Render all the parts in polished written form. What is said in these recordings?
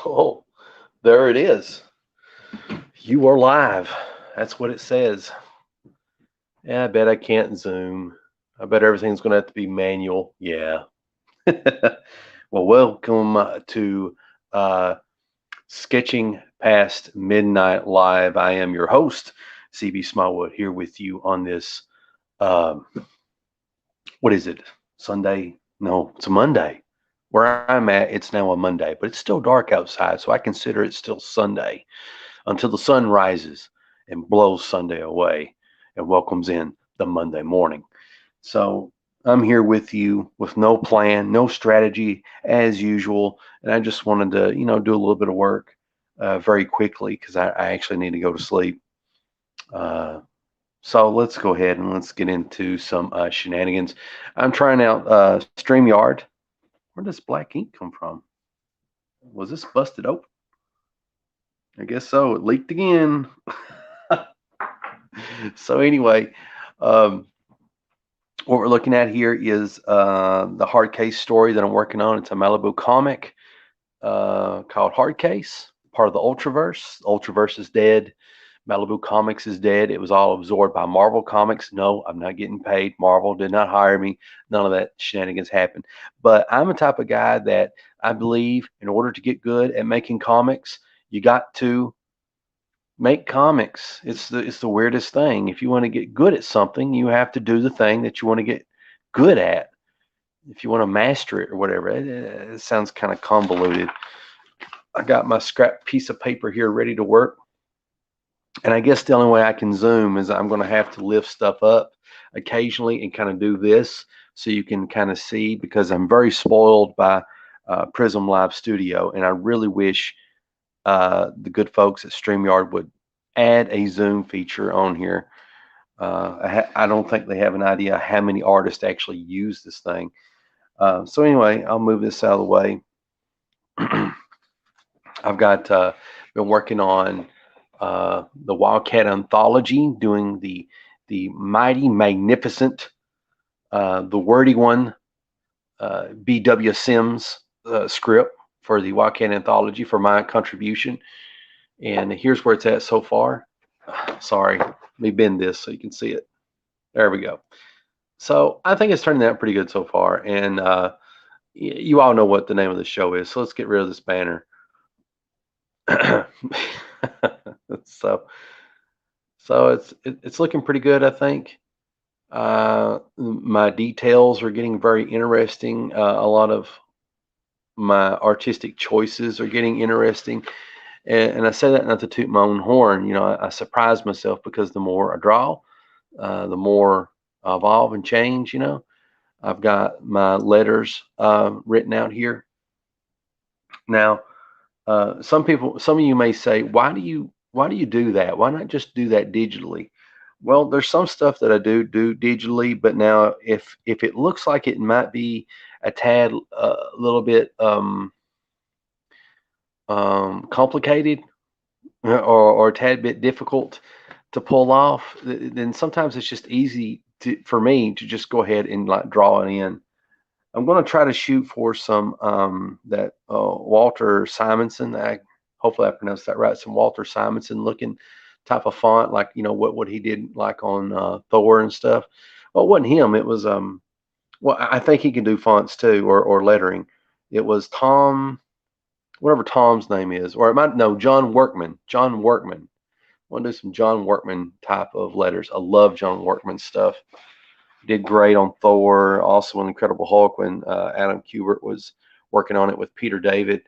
Oh, there it is. You are live. That's what it says. Yeah, I bet I can't Zoom. I bet everything's going to have to be manual. Yeah. Well, welcome to uh, Sketching Past Midnight Live. I am your host, CB Smallwood, here with you on this. Um, what is it? Sunday? No, it's a Monday. Where I'm at, it's now a Monday, but it's still dark outside, so I consider it still Sunday until the sun rises and blows Sunday away and welcomes in the Monday morning. So I'm here with you with no plan, no strategy as usual, and I just wanted to, do a little bit of work very quickly because I actually need to go to sleep. Uh, so let's go ahead and let's get into some shenanigans. I'm trying out StreamYard. Where does black ink come from? Was this busted open? I guess so. It leaked again. So anyway, um, what we're looking at here is the hard case story that I'm working on. It's a Malibu comic called Hard Case, part of the Ultraverse. Ultraverse is dead. Malibu Comics is dead. It was all absorbed by Marvel Comics. No, I'm not getting paid. Marvel did not hire me. None of that shenanigans happened. But I'm a type of guy that I believe in order to get good at making comics, you got to make comics. It's the weirdest thing. If you want to get good at something, you have to do the thing that you want to get good at. If you want to master it or whatever, it sounds kind of convoluted. I got my scrap piece of paper here ready to work. And I guess the only way I can zoom is I'm going to have to lift stuff up occasionally and kind of do this so you can kind of see because I'm very spoiled by Prism Live Studio. And I really wish the good folks at StreamYard would add a zoom feature on here. I don't think they have an idea how many artists actually use this thing. So anyway, I'll move this out of the way. I've got been working on the Wildcat Anthology, doing the mighty, magnificent, the wordy one, B.W. Sims script for the Wildcat Anthology for my contribution. And here's where it's at so far. Sorry, let me bend this so you can see it. There we go. So I think it's turning out pretty good so far. And you all know what the name of the show is. So let's get rid of this banner. so so it's looking pretty good, I think. My details are getting very interesting. A lot of my artistic choices are getting interesting. And I say that not to toot my own horn. I surprise myself because the more I draw, the more I evolve and change. I've got my letters written out here. Now, some of you may say, why do you do that? Why not just do that digitally? Well, there's some stuff that I do digitally, but now if it looks like it might be a tad a little bit complicated or a tad bit difficult to pull off, then sometimes it's just easy for me to just go ahead and like draw it in. I'm going to try to shoot for some that Walter Simonson. Hopefully I pronounced that right. Some Walter Simonson looking type of font, like what he did like on Thor and stuff. Well, it wasn't him. It was well, I think he can do fonts too or lettering. It was Tom, whatever Tom's name is, or it might no John Workman. John Workman. I want to do some John Workman type of letters. I love John Workman stuff. Did great on Thor, also on Incredible Hulk when Adam Kubert was working on it with Peter David.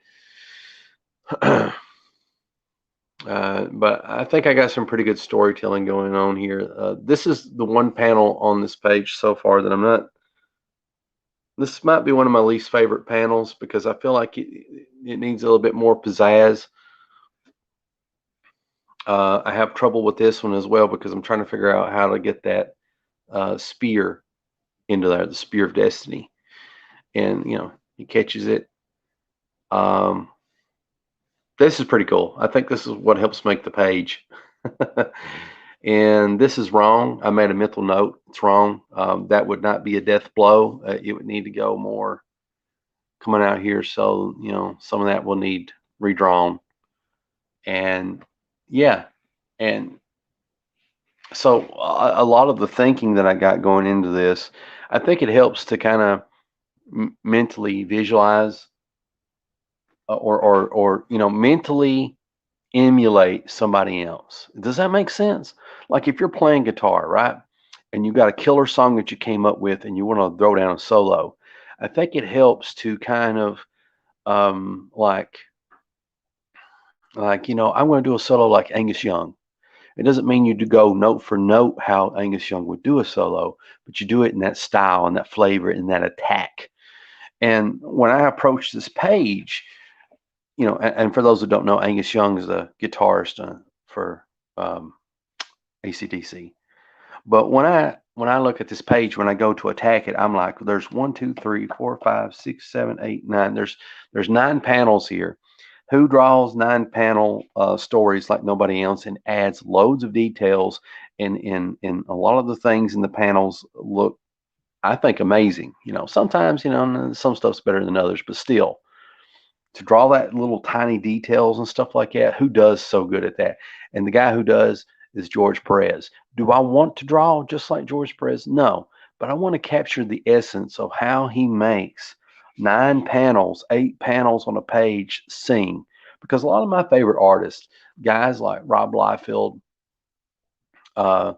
But I think I got some pretty good storytelling going on here. This is the one panel on this page so far that I'm not. This might be one of my least favorite panels because I feel like it needs a little bit more pizzazz. I have trouble with this one as well because I'm trying to figure out how to get that spear into there, the spear of destiny. And he catches it. This is pretty cool. I think this is what helps make the page. And this is wrong. I made a mental note. It's wrong. That would not be a death blow. It would need to go more coming out here. So some of that will need redrawn, and yeah, and so a lot of the thinking that I got going into this, I think it helps to kind of mentally visualize, or mentally emulate somebody else. Does that make sense? Like if you're playing guitar, right? And you got a killer song that you came up with and you want to throw down a solo, I think it helps to kind of like I'm going to do a solo like Angus Young. It doesn't mean you do go note for note how Angus Young would do a solo, but you do it in that style and that flavor and that attack. And when I approach this page, and for those who don't know, Angus Young is a guitarist for um, AC/DC. But when I look at this page, when I go to attack it, I'm like, there's 1, 2, 3, 4, 5, 6, 7, 8, 9. There's 9 panels here. Who draws 9 panel stories like nobody else and adds loads of details, and in a lot of the things in the panels look, I think, amazing. Sometimes some stuff's better than others, but still, to draw that little tiny details and stuff like that, who does so good at that? And the guy who does is George Perez. Do I want to draw just like George Perez? No, but I want to capture the essence of how he makes 9 panels, 8 panels on a page sing. Because a lot of my favorite artists, guys like Rob Liefeld, uh,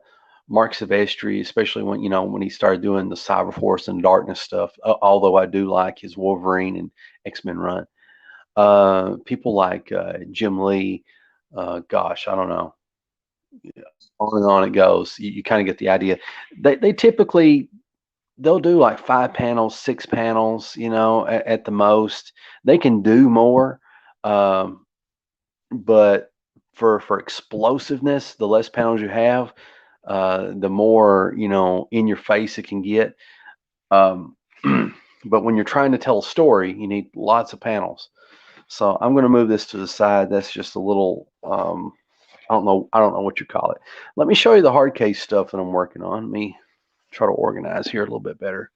Mark Silvestri, especially when he started doing the Cyber Force and Darkness stuff. Although I do like his Wolverine and X-Men run, people like Jim Lee, gosh, I don't know, on and on it goes. You kind of get the idea. They typically they'll do like 5 panels, 6 panels, at the most. They can do more, um, but for explosiveness, the less panels you have, the more in your face it can get. Um, but when you're trying to tell a story, you need lots of panels. So I'm going to move this to the side. That's just a little, I don't know what you call it. Let me show you the hard case stuff that I'm working on. Let me try to organize here a little bit better.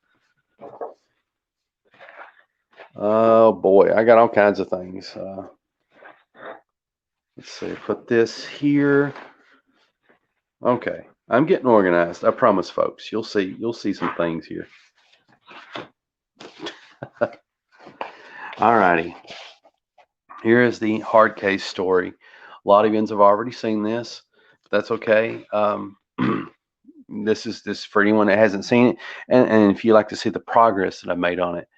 Oh boy, I got all kinds of things. Let's see, put this here. Okay, I'm getting organized. I promise, folks. You'll see some things here. All righty. Here is the hard case story. A lot of you have already seen this, but that's okay. This is for anyone that hasn't seen it, and if you like to see the progress that I made on it.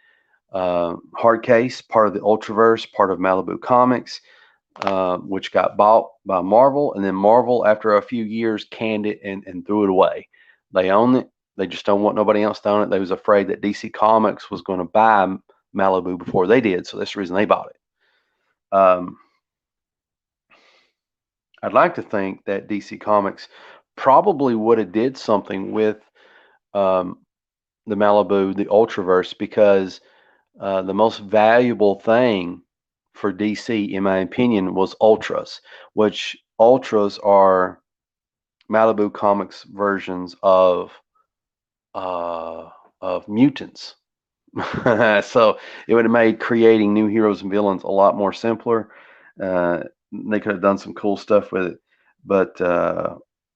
Hard case, part of the Ultraverse, part of Malibu Comics, which got bought by Marvel, and then Marvel, after a few years, canned it and threw it away. They own it. They just don't want nobody else to own it. They was afraid that DC Comics was going to buy Malibu before they did, so that's the reason they bought it. I'd like to think that DC Comics probably would have did something with um, the Malibu, the Ultraverse, because the most valuable thing for DC, in my opinion, was Ultras, which Ultras are Malibu Comics versions of mutants. So it would have made creating new heroes and villains a lot more simpler. They could have done some cool stuff with it, but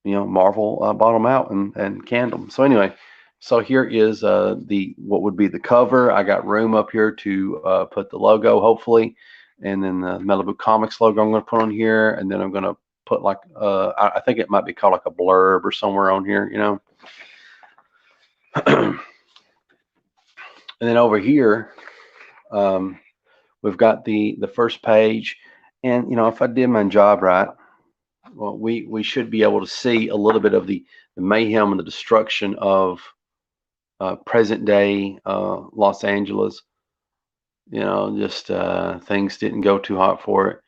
Marvel bought them out and canned them. So anyway, so here is the what would be the cover. I got room up here to put the logo, hopefully, and then the Malibu Comics logo I'm going to put on here, and then I'm going to put like I think it might be called like a blurb or somewhere on here, And then over here, we've got the first page, and if I did my job right, well, we should be able to see a little bit of the mayhem and the destruction of present day Los Angeles. Just things didn't go too hot for it.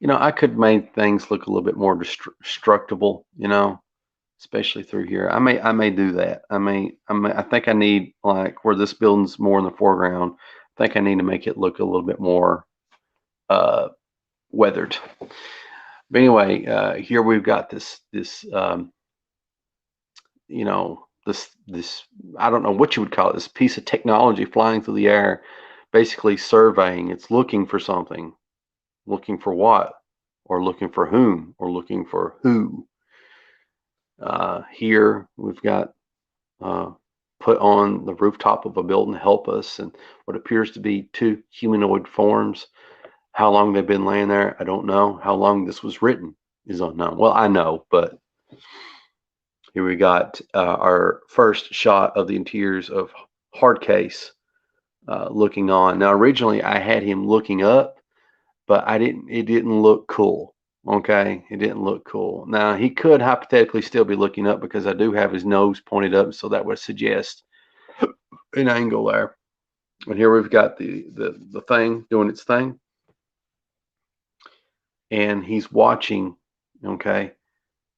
I could make things look a little bit more destructible. Especially through here. I may do that. I think I need, like, where this building's more in the foreground, I think I need to make it look a little bit more uh, weathered. But anyway, here we've got this this I don't know what you would call it, this piece of technology flying through the air, basically surveying. It's looking for something. Looking for what? Or looking for whom? Or looking for who? Here we've got uh, put on the rooftop of a building, help us, and what appears to be two humanoid forms. How long they've been laying there, I don't know. How long this was written is unknown. Well, I know, but here we got our first shot of the interiors of Hardcase looking on. Now, originally I had him looking up, but I didn't. It didn't look cool. Okay, it didn't look cool. Now he could hypothetically still be looking up because I do have his nose pointed up, so that would suggest an angle there. And here we've got the thing doing its thing, and he's watching. Okay,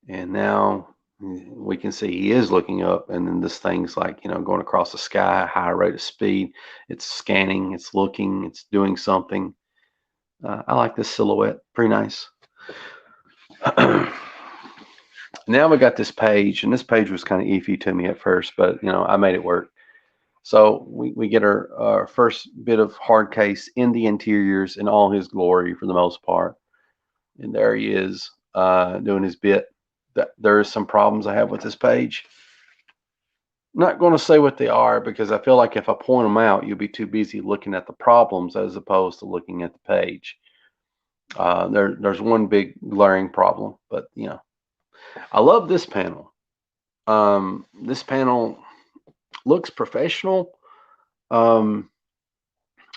and now we can see he is looking up, and then this thing's like, going across the sky, high rate of speed. It's scanning, it's looking, it's doing something. I like this silhouette, pretty nice. Now we got this page, and this page was kind of iffy to me at first, but I made it work. So we get our first bit of Hardcase in the interiors in all his glory for the most part. And there he is doing his bit. There is some problems I have with this page. Not going to say what they are because I feel like if I point them out, you'll be too busy looking at the problems as opposed to looking at the page. There's one big glaring problem, but I love this panel. This panel looks professional. And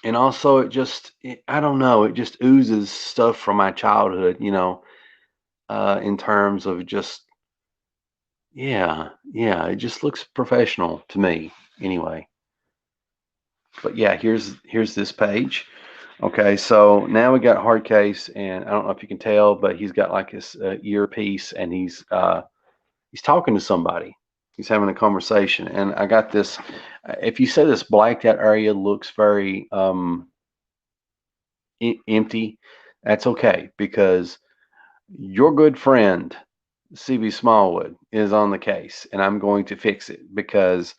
also I don't know, it just oozes stuff from my childhood, in terms of just, yeah, it just looks professional to me anyway. But yeah, here's this page. Okay, so now we got Hardcase, and I don't know if you can tell, but he's got like his earpiece, and he's talking to somebody. He's having a conversation, and I got this. If you say this blacked out area looks very empty, that's okay because your good friend CB Smallwood is on the case, and I'm going to fix it because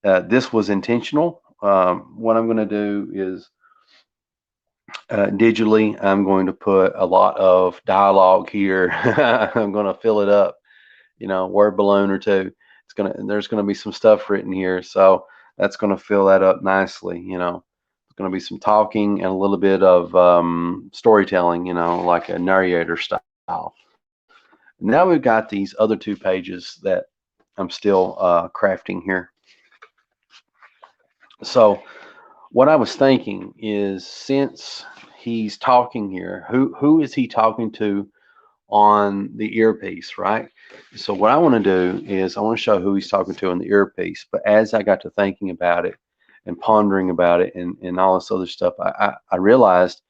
this was intentional. What I'm going to do is digitally, I'm going to put a lot of dialogue here. I'm going to fill it up, word balloon or two. There's gonna be some stuff written here, so that's going to fill that up nicely. It's going to be some talking and a little bit of storytelling, like a narrator style. Now we've got these other two pages that I'm still crafting here. So what I was thinking is, since he's talking here, who is he talking to on the earpiece, right? So what I want to do is I want to show who he's talking to on the earpiece. But as I got to thinking about it and pondering about it and all this other stuff, I realized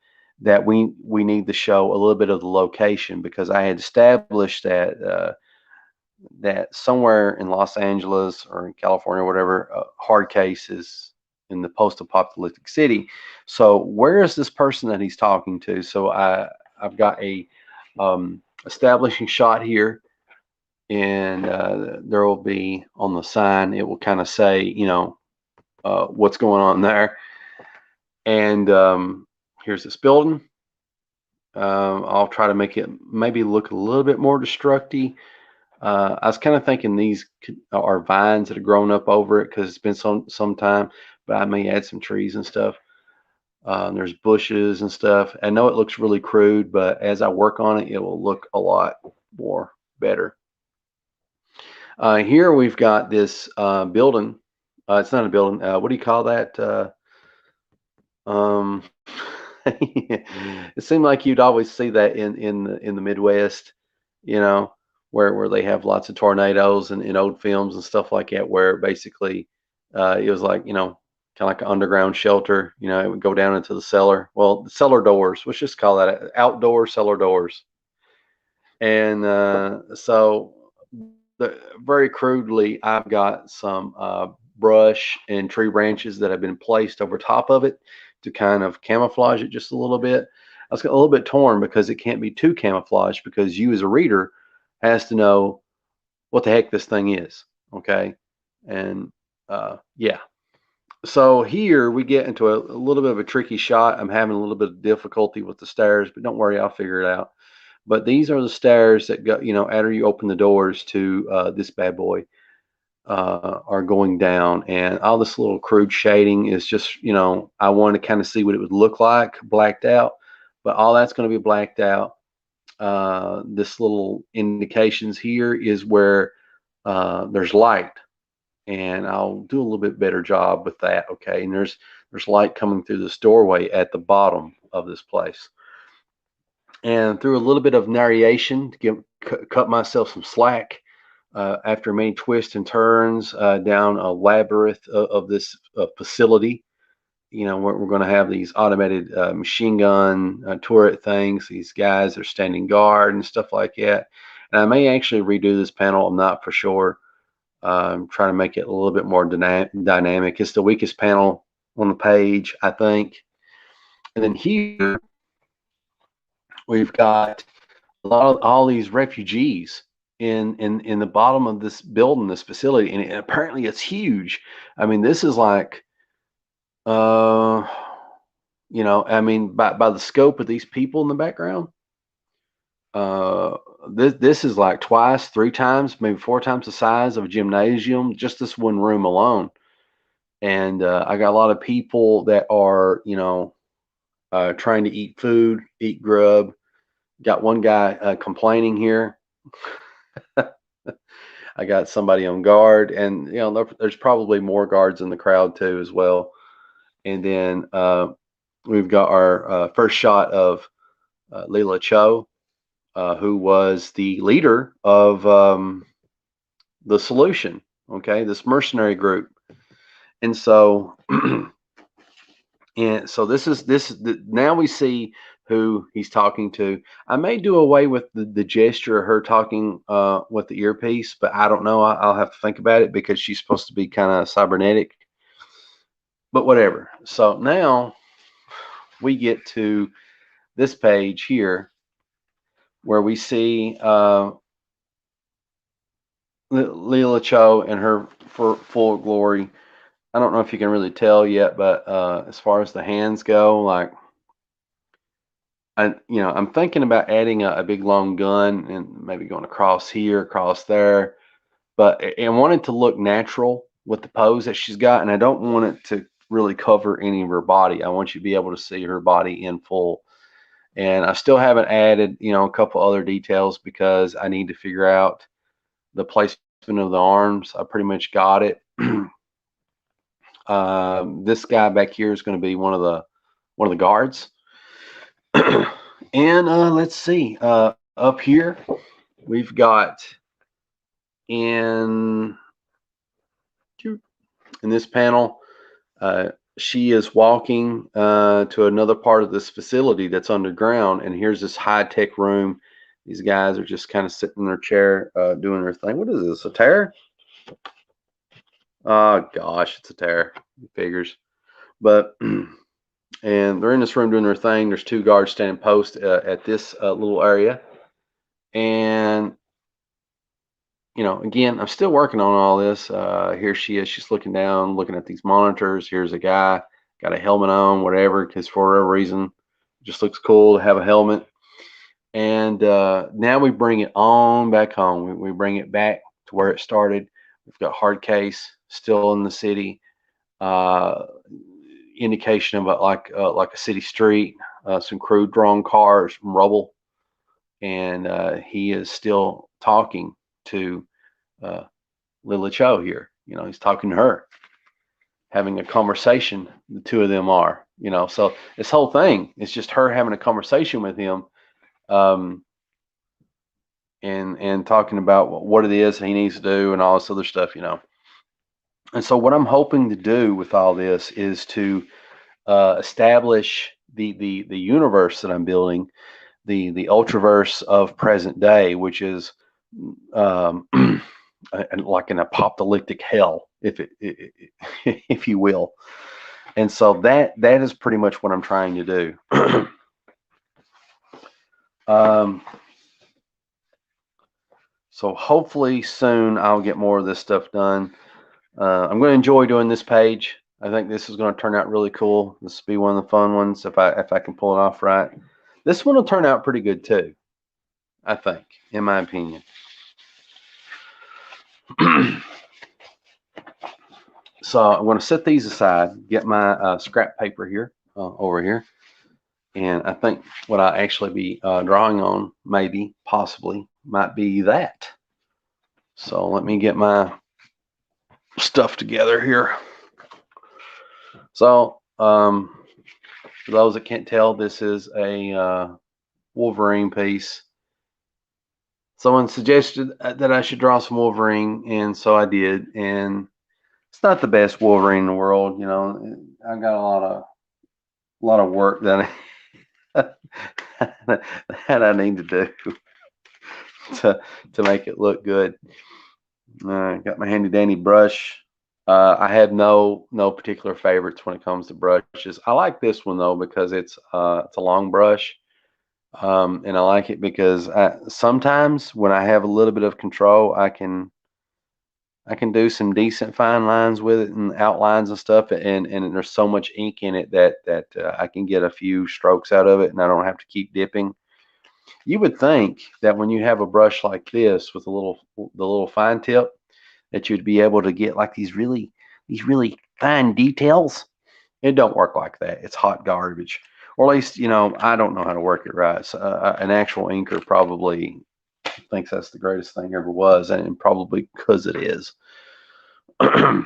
that we need to show a little bit of the location, because I had established that somewhere in Los Angeles or in California or whatever, Hardcase is in the post-apocalyptic city. So where is this person that he's talking to? So I've got a establishing shot here, and there will be on the sign, it will kind of say, what's going on there. And here's this building. I'll try to make it maybe look a little bit more destructive. I was kind of thinking these are vines that have grown up over it because it's been some time, but I may add some trees and stuff. There's bushes and stuff. I know it looks really crude, but as I work on it, it will look a lot more better. Here we've got this building. It's not a building. What do you call that? Um, it seemed like you'd always see that in the Midwest, where they have lots of tornadoes and in old films and stuff like that, where basically it was like, kind of like an underground shelter. It would go down into the cellar. Well, the cellar doors. Let's just call that outdoor cellar doors. And so, very crudely, I've got some brush and tree branches that have been placed over top of it to kind of camouflage it just a little bit. I was a little bit torn because it can't be too camouflaged, because you as a reader has to know what the heck this thing is. Okay. And yeah. So here we get into a little bit of a tricky shot. I'm having a little bit of difficulty with the stairs, but don't worry, I'll figure it out. But these are the stairs that go, after you open the doors to this bad boy, are going down. And all this little crude shading is just, I wanted to kind of see what it would look like blacked out, but all that's going to be blacked out. This little indications here is where there's light, and I'll do a little bit better job with that. Okay, and there's light coming through this doorway at the bottom of this place, and through a little bit of narration to cut myself some slack. After many twists and turns down a labyrinth of this facility, we're going to have these automated machine gun turret things. These guys are standing guard and stuff like that. And I may actually redo this panel. I'm not for sure. I'm trying to make it a little bit more dynamic. It's the weakest panel on the page, I think. And then here we've got a lot of all these refugees in the bottom of this building, this facility, and apparently it's huge. I mean, this is like, uh, I mean, by the scope of these people in the background, uh, this is like twice, three times, maybe four times the size of a gymnasium, just this one room alone. And I got a lot of people that are, trying to eat food, eat grub. Got one guy complaining here. I got somebody on guard, and there's probably more guards in the crowd too as well. And then we've got our first shot of Leela Cho, who was the leader of the Solution. Okay, this mercenary group, and so now we see who he's talking to. I may do away with the gesture of her talking with the earpiece, but I don't know. I'll have to think about it because she's supposed to be kind of cybernetic. But whatever. So now we get to this page here where we see Leela Cho in her full glory. I don't know if you can really tell yet, but as far as the hands go, like I'm thinking about adding a big long gun and maybe going across here, across there, but I want it to look natural with the pose that she's got, and I don't want it to really cover any of her body. I want you to be able to see her body in full. And I still haven't added, a couple other details because I need to figure out the placement of the arms. I pretty much got it. This guy back here is going to be one of the guards. And let's see, up here we've got in this panel, she is walking to another part of this facility that's underground, and here's this high-tech room. These guys are just kind of sitting in their chair doing their thing. What is this, a tear? Oh gosh, it's a tear. Figures. But and they're in this room doing their thing. There's two guards standing post at this little area. And, again, I'm still working on all this. Here she is. She's looking down, looking at these monitors. Here's a guy, got a helmet on, whatever, because for whatever reason, it just looks cool to have a helmet. And now we bring it on back home. We bring it back to where it started. We've got hard case still in the city. Indication of like a city street, some crude drawn cars, some rubble, and he is still talking to Lila Cho here. He's talking to her, having a conversation. The two of them are, so this whole thing is just her having a conversation with him, and talking about what it is he needs to do and all this other stuff, And so what I'm hoping to do with all this is to establish the universe that I'm building, the ultraverse of present day, which is like an apocalyptic hell, if you will. And so that is pretty much what I'm trying to do. So hopefully soon I'll get more of this stuff done. I'm going to enjoy doing this page. I think this is going to turn out really cool. This will be one of the fun ones if I can pull it off right. This one will turn out pretty good too, I think, in my opinion. So I'm going to set these aside, get my scrap paper here over here, and I think what I actually be drawing on, maybe, possibly, might be that. So let me get my stuff together here. So for those that can't tell, this is a Wolverine piece. Someone suggested that I should draw some Wolverine, and so I did. And it's not the best Wolverine in the world, you know. I got a lot of work that that I need to do to make it look good. Got my handy dandy brush. I have no particular favorites when it comes to brushes. I like this one though because it's a long brush. And I like it because sometimes when I have a little bit of control, I can do some decent fine lines with it and outlines and stuff. And there's so much ink in it that I can get a few strokes out of it, and I don't have to keep dipping. You would think that when you have a brush like this with the little fine tip, that you'd be able to get like these really fine details. It don't work like that. It's hot garbage. Or at least, I don't know how to work it right. So, an actual inker probably thinks that's the greatest thing ever was, and probably because it is. But,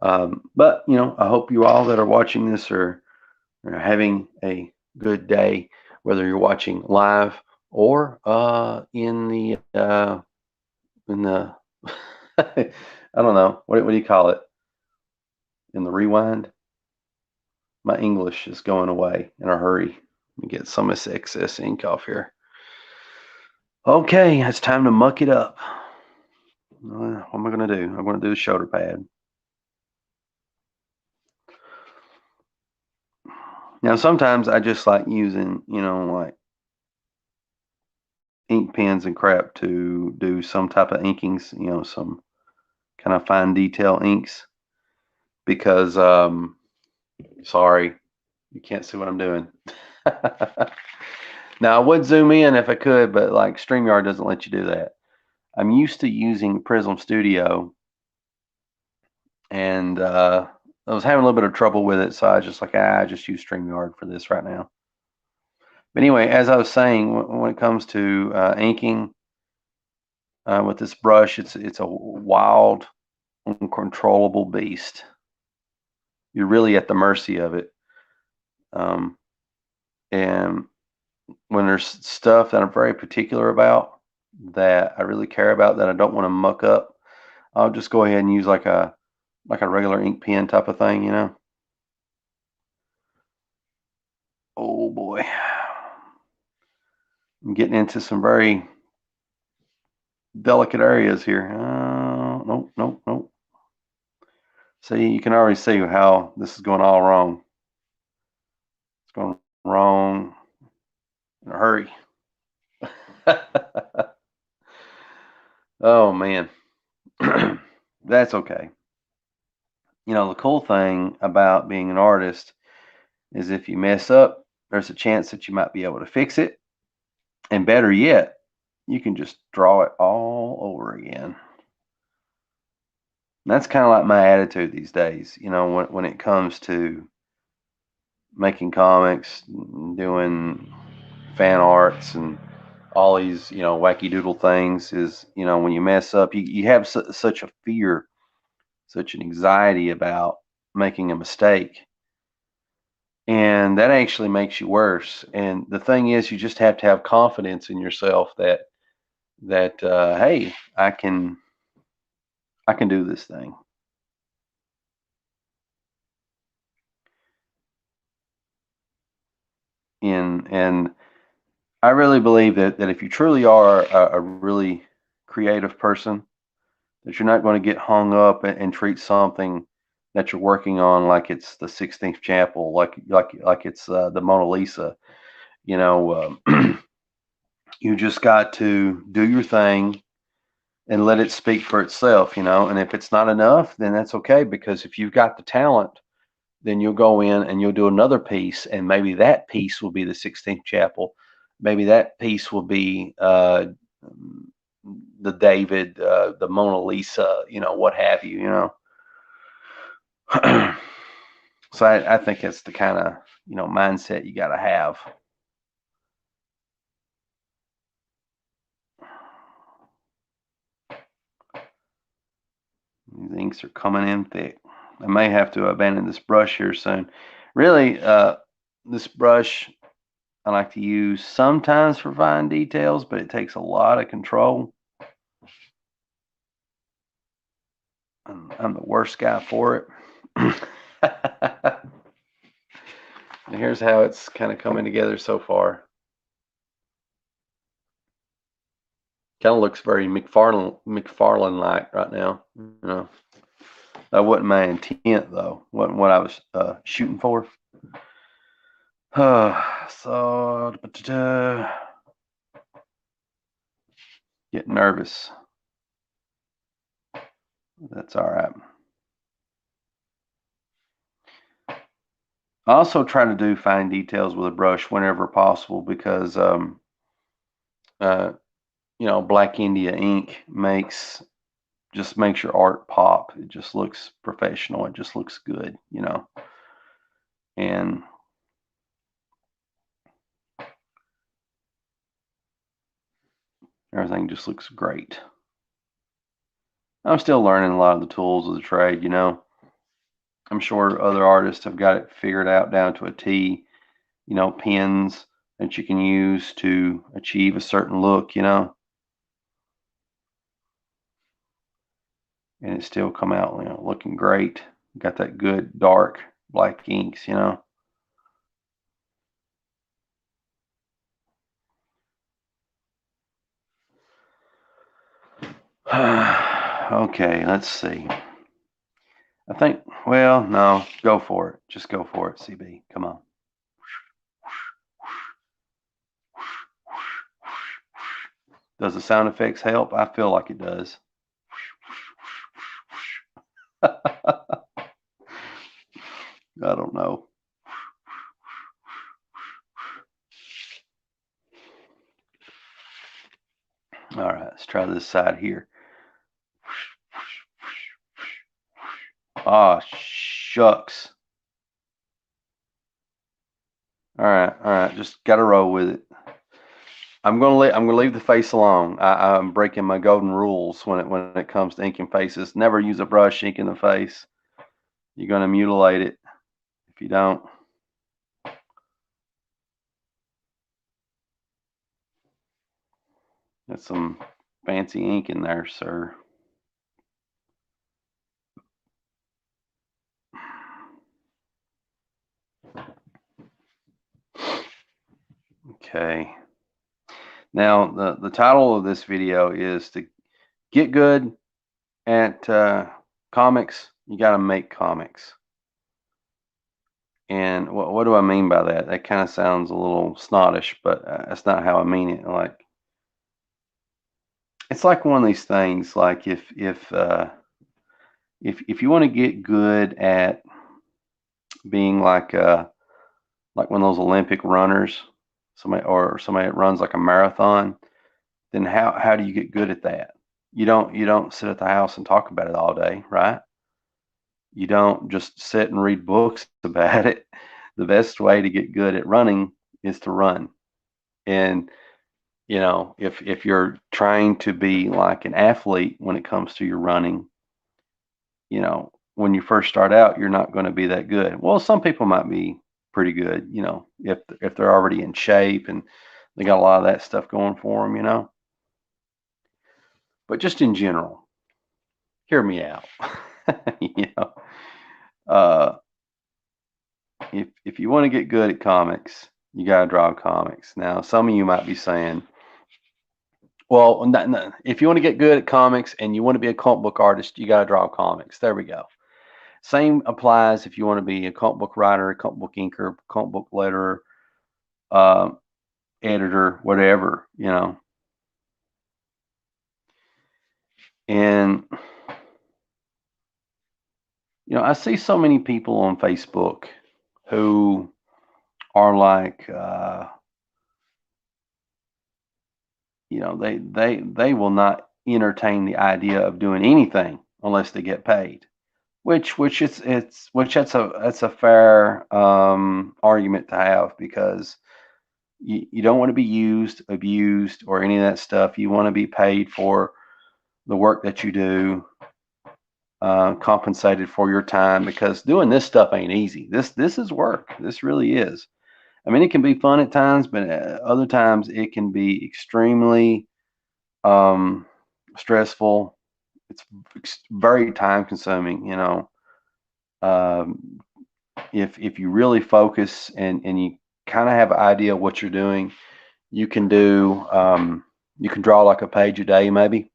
I hope you all that are watching this are having a good day, whether you're watching live or in the I don't know, what do you call it? In the rewind? My English is going away in a hurry. Let me get some of this excess ink off here. Okay, it's time to muck it up. What am I going to do? I'm going to do the shoulder pad. Now, sometimes I just like using, like ink pens and crap to do some type of inkings, some kind of fine detail inks because, sorry, you can't see what I'm doing. Now, I would zoom in if I could, but like StreamYard doesn't let you do that. I'm used to using Prism Studio, and I was having a little bit of trouble with it, so I was just like, I just use StreamYard for this right now. But anyway, as I was saying, when it comes to inking with this brush, it's a wild, uncontrollable beast. You're really at the mercy of it. And when there's stuff that I'm very particular about, that I really care about, that I don't want to muck up, I'll just go ahead and use like a regular ink pen type of thing, Oh boy. I'm getting into some very delicate areas here. Nope, nope, nope. See, you can already see how this is going all wrong. It's going wrong in a hurry. Oh man. That's okay. The cool thing about being an artist is if you mess up, there's a chance that you might be able to fix it. And better yet, you can just draw it all over again. And that's kind of like my attitude these days, when it comes to making comics, doing fan arts, and all these, wacky doodle things is, when you mess up, you have such a fear, such an anxiety about making a mistake. And that actually makes you worse. And the thing is, you just have to have confidence in yourself that hey, I can do this thing. And I really believe that if you truly are a really creative person, that you're not going to get hung up and treat something that you're working on like it's the 16th chapel, like it's the Mona Lisa. You know, you just got to do your thing, and let it speak for itself, you know. And if it's not enough, then that's okay, because if you've got the talent, then you'll go in and you'll do another piece, and maybe that piece will be the 16th chapel. Maybe that piece will be the David, the Mona Lisa, you know, what have you, you know. So I think it's the kind of, you know, mindset you got to have. These inks are coming in thick. I may have to abandon this brush here soon. Really, this brush I like to use sometimes for fine details, but it takes a lot of control. I'm the worst guy for it. And here's how it's kind of coming together so far. Kind of looks very McFarlane-like right now. You know, that wasn't my intent though. Wasn't what I was shooting for. So get nervous. That's all right. I also try to do fine details with a brush whenever possible, because uh, you know, Black India ink just makes your art pop. It just looks professional. It just looks good, you know. And everything just looks great. I'm still learning a lot of the tools of the trade, you know. I'm sure other artists have got it figured out down to a T, you know, pens that you can use to achieve a certain look, you know, and it still come out, you know, looking great. Got that good dark black inks, you know. Okay, let's see. I think, well, no, go for it. Just go for it, CB. Come on. Does the sound effects help? I feel like it does. I don't know. All right, let's try this side here. Ah, shucks. All right. Just gotta roll with it. I'm gonna leave the face alone. I'm breaking my golden rules when it comes to inking faces. Never use a brush inking the face. You're gonna mutilate it if you don't. That's some fancy ink in there, sir. Okay. Now the title of this video is to get good at comics. You got to make comics. And what do I mean by that? That kind of sounds a little snottish, but that's not how I mean it. Like, it's like one of these things. Like, if you want to get good at being like one of those Olympic runners, somebody that runs like a marathon, then how do you get good at that? You don't sit at the house and talk about it all day, right? You don't just sit and read books about it. The best way to get good at running is to run. And you know, if you're trying to be like an athlete when it comes to your running, you know, when you first start out, you're not going to be that good. Well, some people might be pretty good, you know, if they're already in shape and they got a lot of that stuff going for them, you know. But just in general, hear me out. You know, uh, if you want to get good at comics, you got to draw comics. Now, some of you might be saying, well, if you want to get good at comics and you want to be a comic book artist, you got to draw comics. There we go. Same applies if you want to be a comic book writer, a comic book inker, comic book letterer, uh, editor, whatever, you know. And I see so many people on Facebook who are like, they will not entertain the idea of doing anything unless they get paid. Which that's a fair argument to have, because you don't want to be used, abused, or any of that stuff. You want to be paid for the work that you do, compensated for your time, because doing this stuff ain't easy. This is work. This really is. I mean, it can be fun at times, but other times it can be extremely um, stressful. It's very time consuming. Um, if you really focus and you kind of have an idea of what you're doing, you can do you can draw like a page a day maybe.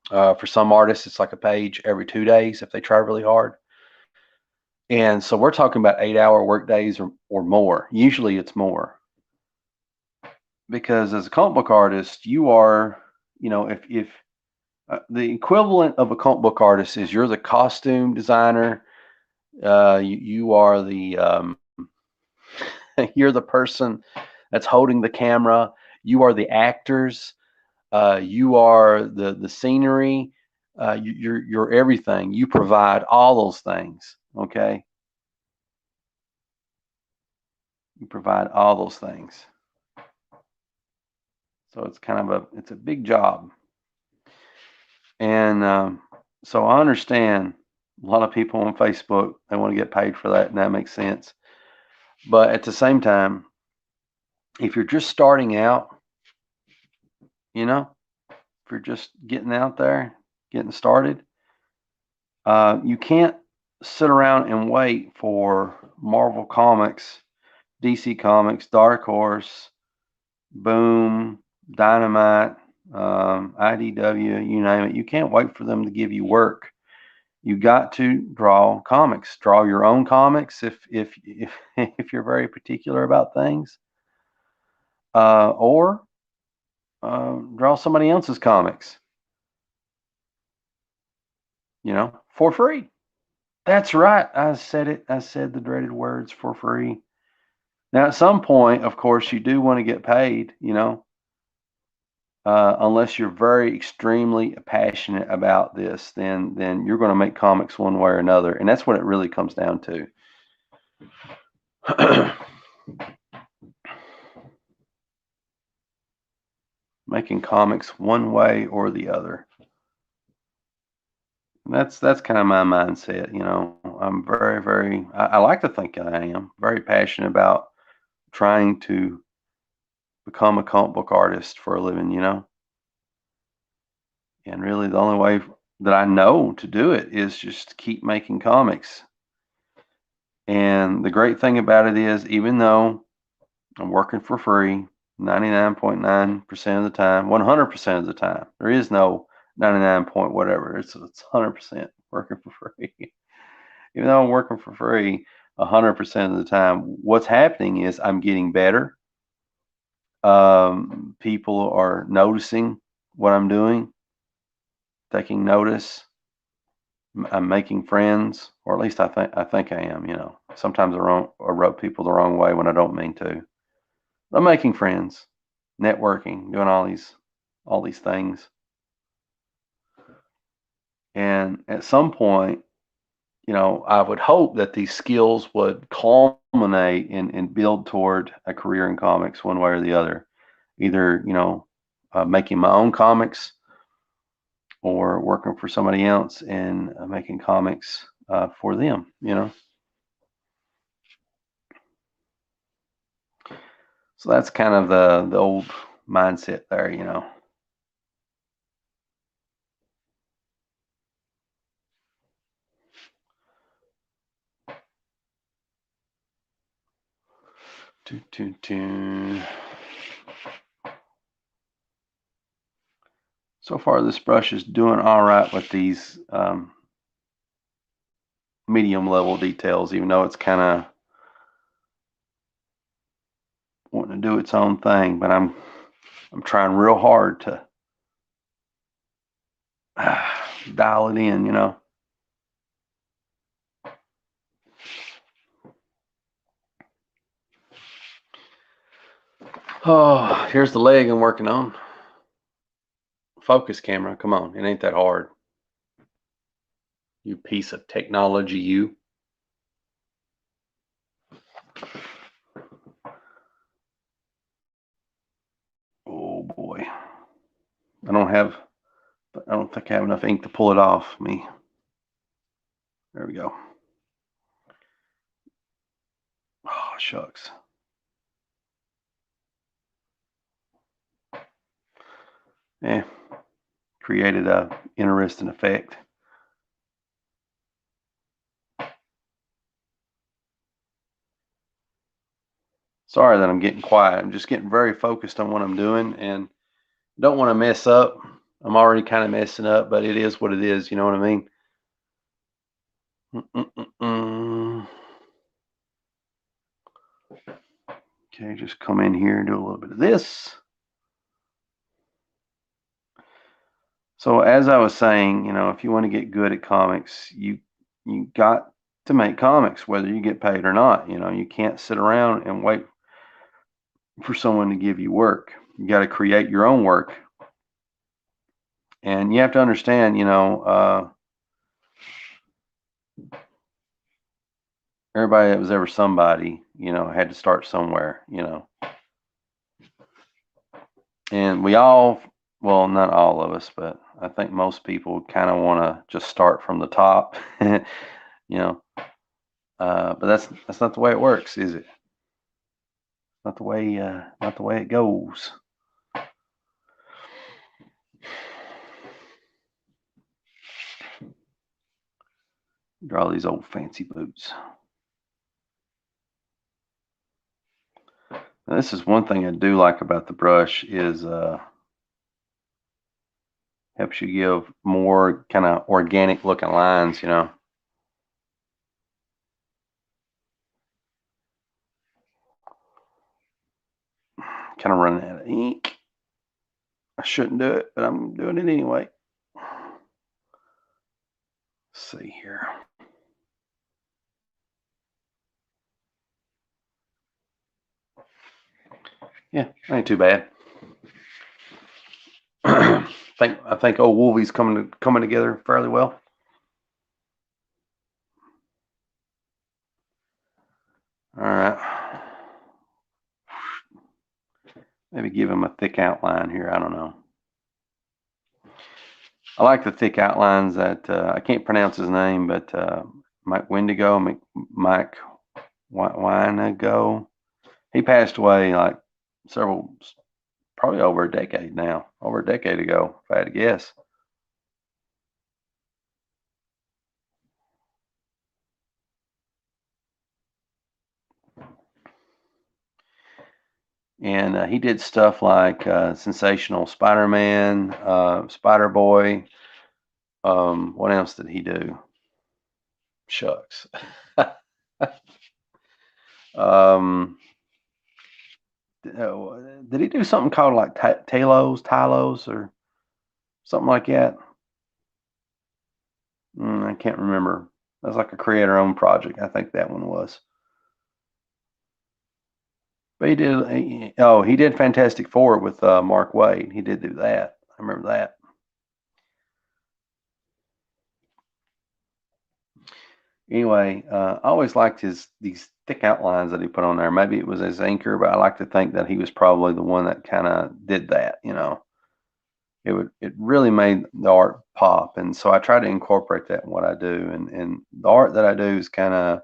For some artists, it's like a page every 2 days if they try really hard. And so we're talking about 8-hour work days or more. Usually it's more, because as a comic book artist, you are, if the equivalent of a comic book artist is you're the costume designer, you are the you're the person that's holding the camera, you are the actors, you are the scenery, you're everything. You provide all those things. Okay, you provide all those things. So it's a big job, and so I understand a lot of people on Facebook, they want to get paid for that, and that makes sense. But at the same time, if you're just starting out, you know, if you're just getting out there, getting started, you can't sit around and wait for Marvel Comics, DC Comics, Dark Horse, Boom, Dynamite, IDW, you name it. You can't wait for them to give you work. You got to draw comics. Draw your own comics if you're very particular about things, or draw somebody else's comics. For free. That's right. I said it. I said the dreaded words, for free. Now, at some point, of course, you do want to get paid, unless you're very extremely passionate about this, then you're going to make comics one way or another. And that's what it really comes down to. Making comics one way or the other. And that's kind of my mindset. I'm very, very, I like to think I am very passionate about trying to become a comic book artist for a living. And really, the only way that I know to do it is just keep making comics. And the great thing about it is, even though I'm working for free 99.9% of the time, 100% of the time, there is no 99 point whatever, it's 100% working for free. Even though I'm working for free 100% of the time, what's happening is I'm getting better. People are noticing what I'm doing, taking notice. I'm making friends, or at least I think I am. Sometimes I rub people the wrong way when I don't mean to. I'm making friends, networking, doing all these things, and at some point, I would hope that these skills would culminate and build toward a career in comics one way or the other. Either making my own comics, or working for somebody else and making comics for them. So that's kind of the old mindset there. Toot, toot, toot. So far, this brush is doing all right with these medium level details, even though it's kind of wanting to do its own thing. But I'm trying real hard to dial it in, you know. Oh, here's the leg I'm working on. Focus camera, come on, it ain't that hard. You piece of technology, you. Oh boy. I don't think I have enough ink to pull it off me. There we go. Oh, shucks. Yeah, created a interesting effect. Sorry that I'm getting quiet. I'm just getting very focused on what I'm doing and don't want to mess up. I'm already kind of messing up, but it is what it is. You know what I mean? Mm-mm-mm-mm. Okay, just come in here and do a little bit of this. So as I was saying, you know, if you want to get good at comics, you got to make comics, whether you get paid or not. You know, you can't sit around and wait for someone to give you work. You got to create your own work, and you have to understand, you know, everybody that was ever somebody, you know, had to start somewhere, you know, and we all, well, not all of us, but I think most people kind of want to just start from the top, you know. But that's not the way it works, is it? Not the way it goes. Draw these old fancy boots. Now, this is one thing I do like about the brush is helps you give more kind of organic looking lines, you know. Kind of running out of ink. I shouldn't do it, but I'm doing it anyway. Let's see here. Yeah, ain't too bad. I think old Wolvie's coming together fairly well. All right. Maybe give him a thick outline here. I don't know. I like the thick outlines that I can't pronounce his name, but Mike Wendigo, Mike Winago. He passed away like several, probably over a decade now, over a decade ago, if I had to guess. And he did stuff like Sensational Spider-Man, Spider-Boy. What else did he do? Shucks. um, did he do something called like Talos, or something like that? I can't remember. That was like a creator-owned project. I think that one was. But he did Fantastic Four with Mark Waid. He did do that. I remember that. Anyway, I always liked these thick outlines that he put on there. Maybe it was his anchor, but I like to think that he was probably the one that kind of did that. You know, it really made the art pop, and so I try to incorporate that in what I do. And the art that I do is kind of,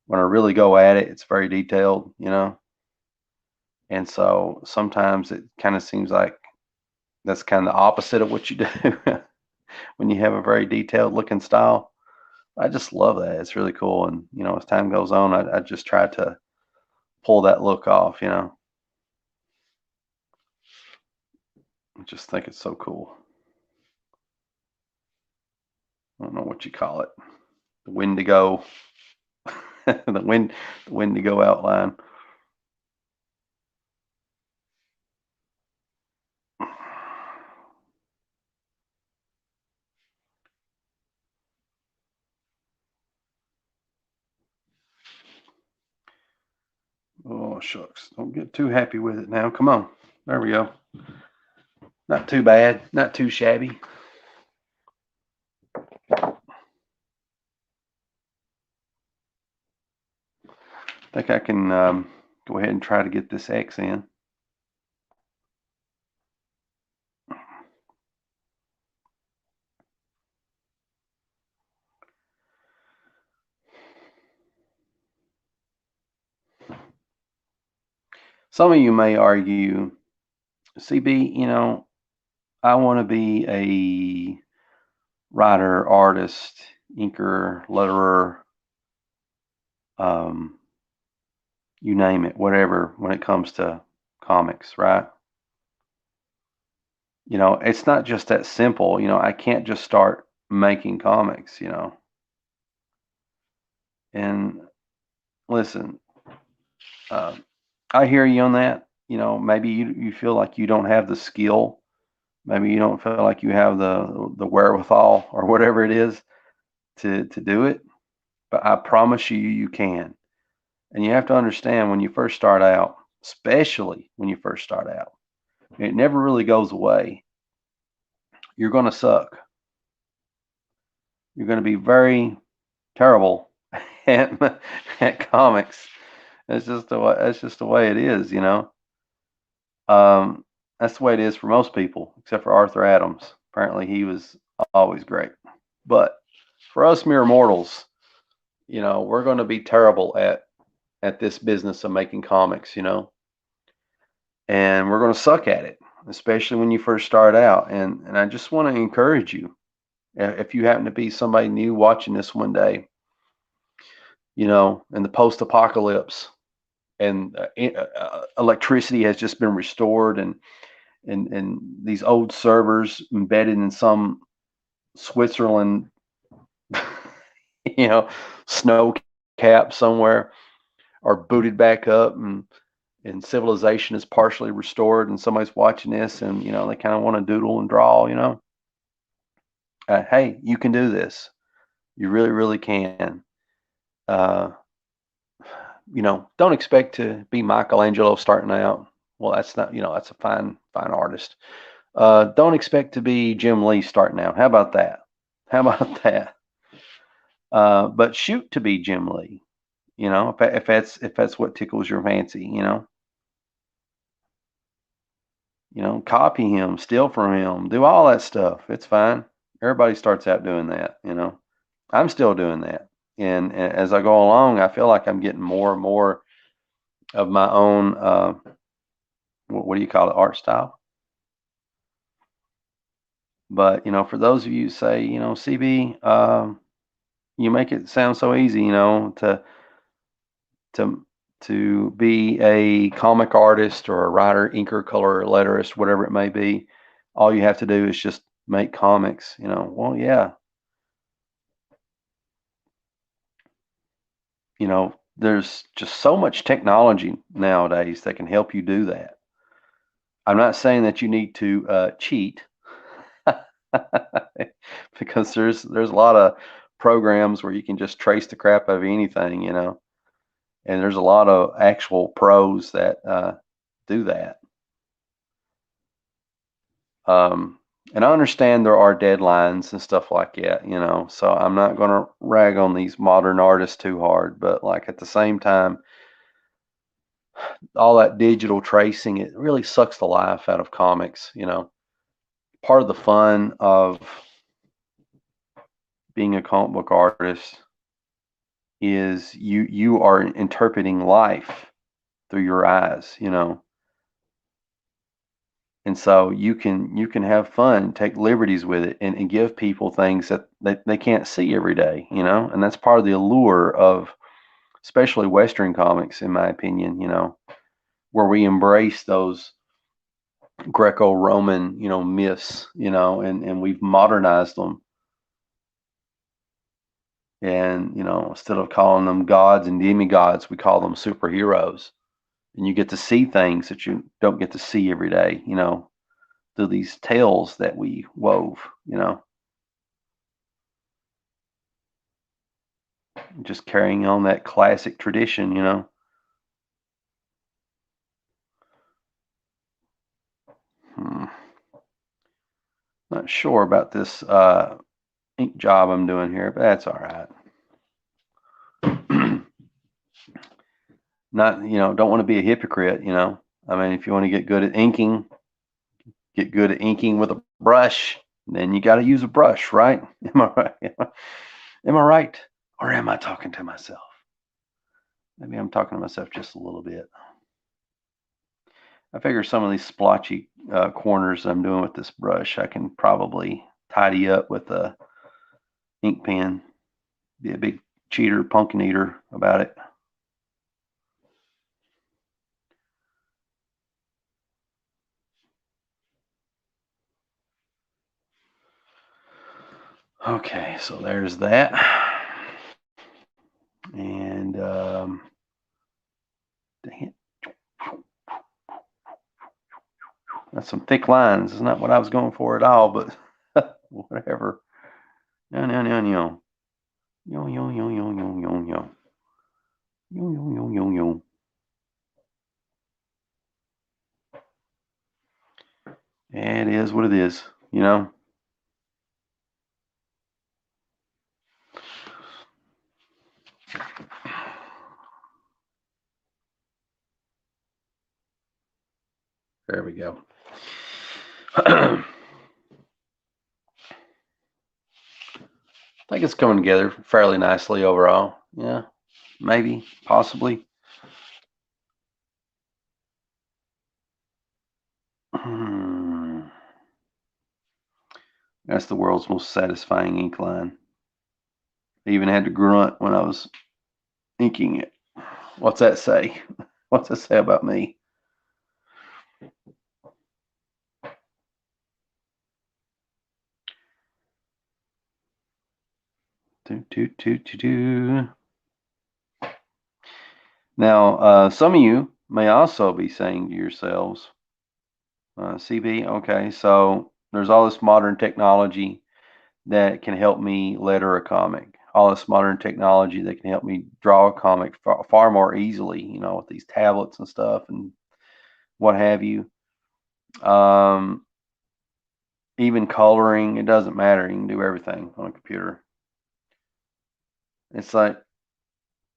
when I really go at it, it's very detailed. You know, and so sometimes it kind of seems like that's kind of the opposite of what you do when you have a very detailed looking style. I just love that. It's really cool. And, you know, as time goes on, I just try to pull that look off, you know. I just think it's so cool. I don't know what you call it. The Wendigo, the Wendigo outline. Oh, shucks. Don't get too happy with it now. Come on. There we go. Not too bad. Not too shabby. I think I can go ahead and try to get this X in. Some of you may argue, CB, I want to be a writer, artist, inker, letterer, um, you name it, whatever, when it comes to comics, right? It's not just that simple. I can't just start making comics. And listen, uh, I hear you on that. Maybe you feel like you don't have the skill. Maybe you don't feel like you have the wherewithal or whatever it is to do it. But I promise you, you can. And you have to understand when you first start out, especially when you first start out, it never really goes away. You're going to suck. You're going to be very terrible at, at comics. That's just the way it is. Um, that's the way it is for most people, except for Arthur Adams. Apparently, he was always great. But for us mere mortals, we're going to be terrible at this business of making comics. And we're going to suck at it, especially when you first start out. And I just want to encourage you, if you happen to be somebody new watching this one day, in the post-apocalypse, and electricity has just been restored, and these old servers embedded in some Switzerland, you know, snow cap somewhere, are booted back up, and civilization is partially restored, and somebody's watching this, and they kind of want to doodle and draw. Hey, you can do this. You really, really can. Uh, don't expect to be Michelangelo starting out. Well, that's not, that's a fine, fine artist. Don't expect to be Jim Lee starting out. How about that? How about that? But shoot to be Jim Lee. If that's what tickles your fancy. Copy him, steal from him, do all that stuff. It's fine. Everybody starts out doing that. I'm still doing that. And as I go along, I feel like I'm getting more and more of my own, what do you call it, art style. But, for those of you who say, CB, you make it sound so easy, to to be a comic artist or a writer, inker, color, letterist, whatever it may be. All you have to do is just make comics. Well, yeah, there's just so much technology nowadays that can help you do that. I'm not saying that you need to cheat, because there's a lot of programs where you can just trace the crap out of anything. And there's a lot of actual pros that do that. Um, and I understand there are deadlines and stuff like that. So I'm not going to rag on these modern artists too hard, but like at the same time, all that digital tracing, it really sucks the life out of comics. Part of the fun of being a comic book artist is you are interpreting life through your eyes. And so you can have fun, take liberties with it, and give people things that they can't see every day. And that's part of the allure of especially Western comics, in my opinion. Where we embrace those Greco-Roman, myths, and we've modernized them. And, instead of calling them gods and demigods, we call them superheroes. And you get to see things that you don't get to see every day, through these tales that we wove. Just carrying on that classic tradition. Not sure about this ink job I'm doing here, but that's all right. Not, don't want to be a hypocrite, I mean, if you want to get good at inking, get good at inking with a brush, then you got to use a brush, right? Am I right? Am I right? Or am I talking to myself? Maybe I'm talking to myself just a little bit. I figure some of these splotchy corners I'm doing with this brush, I can probably tidy up with a ink pen. Be a big cheater, pumpkin eater about it. Okay, so there's that. And dang it. That's some thick lines. It's not what I was going for at all, but whatever. No, no, no, no. Yo, yo, yo, yo, yo, yo, yo. Yo, yo, yo, yo, yo. It is what it is, There we go. I think it's coming together fairly nicely overall. Yeah, maybe, possibly. That's the world's most satisfying ink line. I even had to grunt when I was inking it. What's that say? What's that say about me? Do, do, do, do, do. Now, some of you may also be saying to yourselves, CB, okay, so there's all this modern technology that can help me letter a comic, all this modern technology that can help me draw a comic far more easily, with these tablets and stuff and what have you. Even coloring, it doesn't matter. You can do everything on a computer. It's like,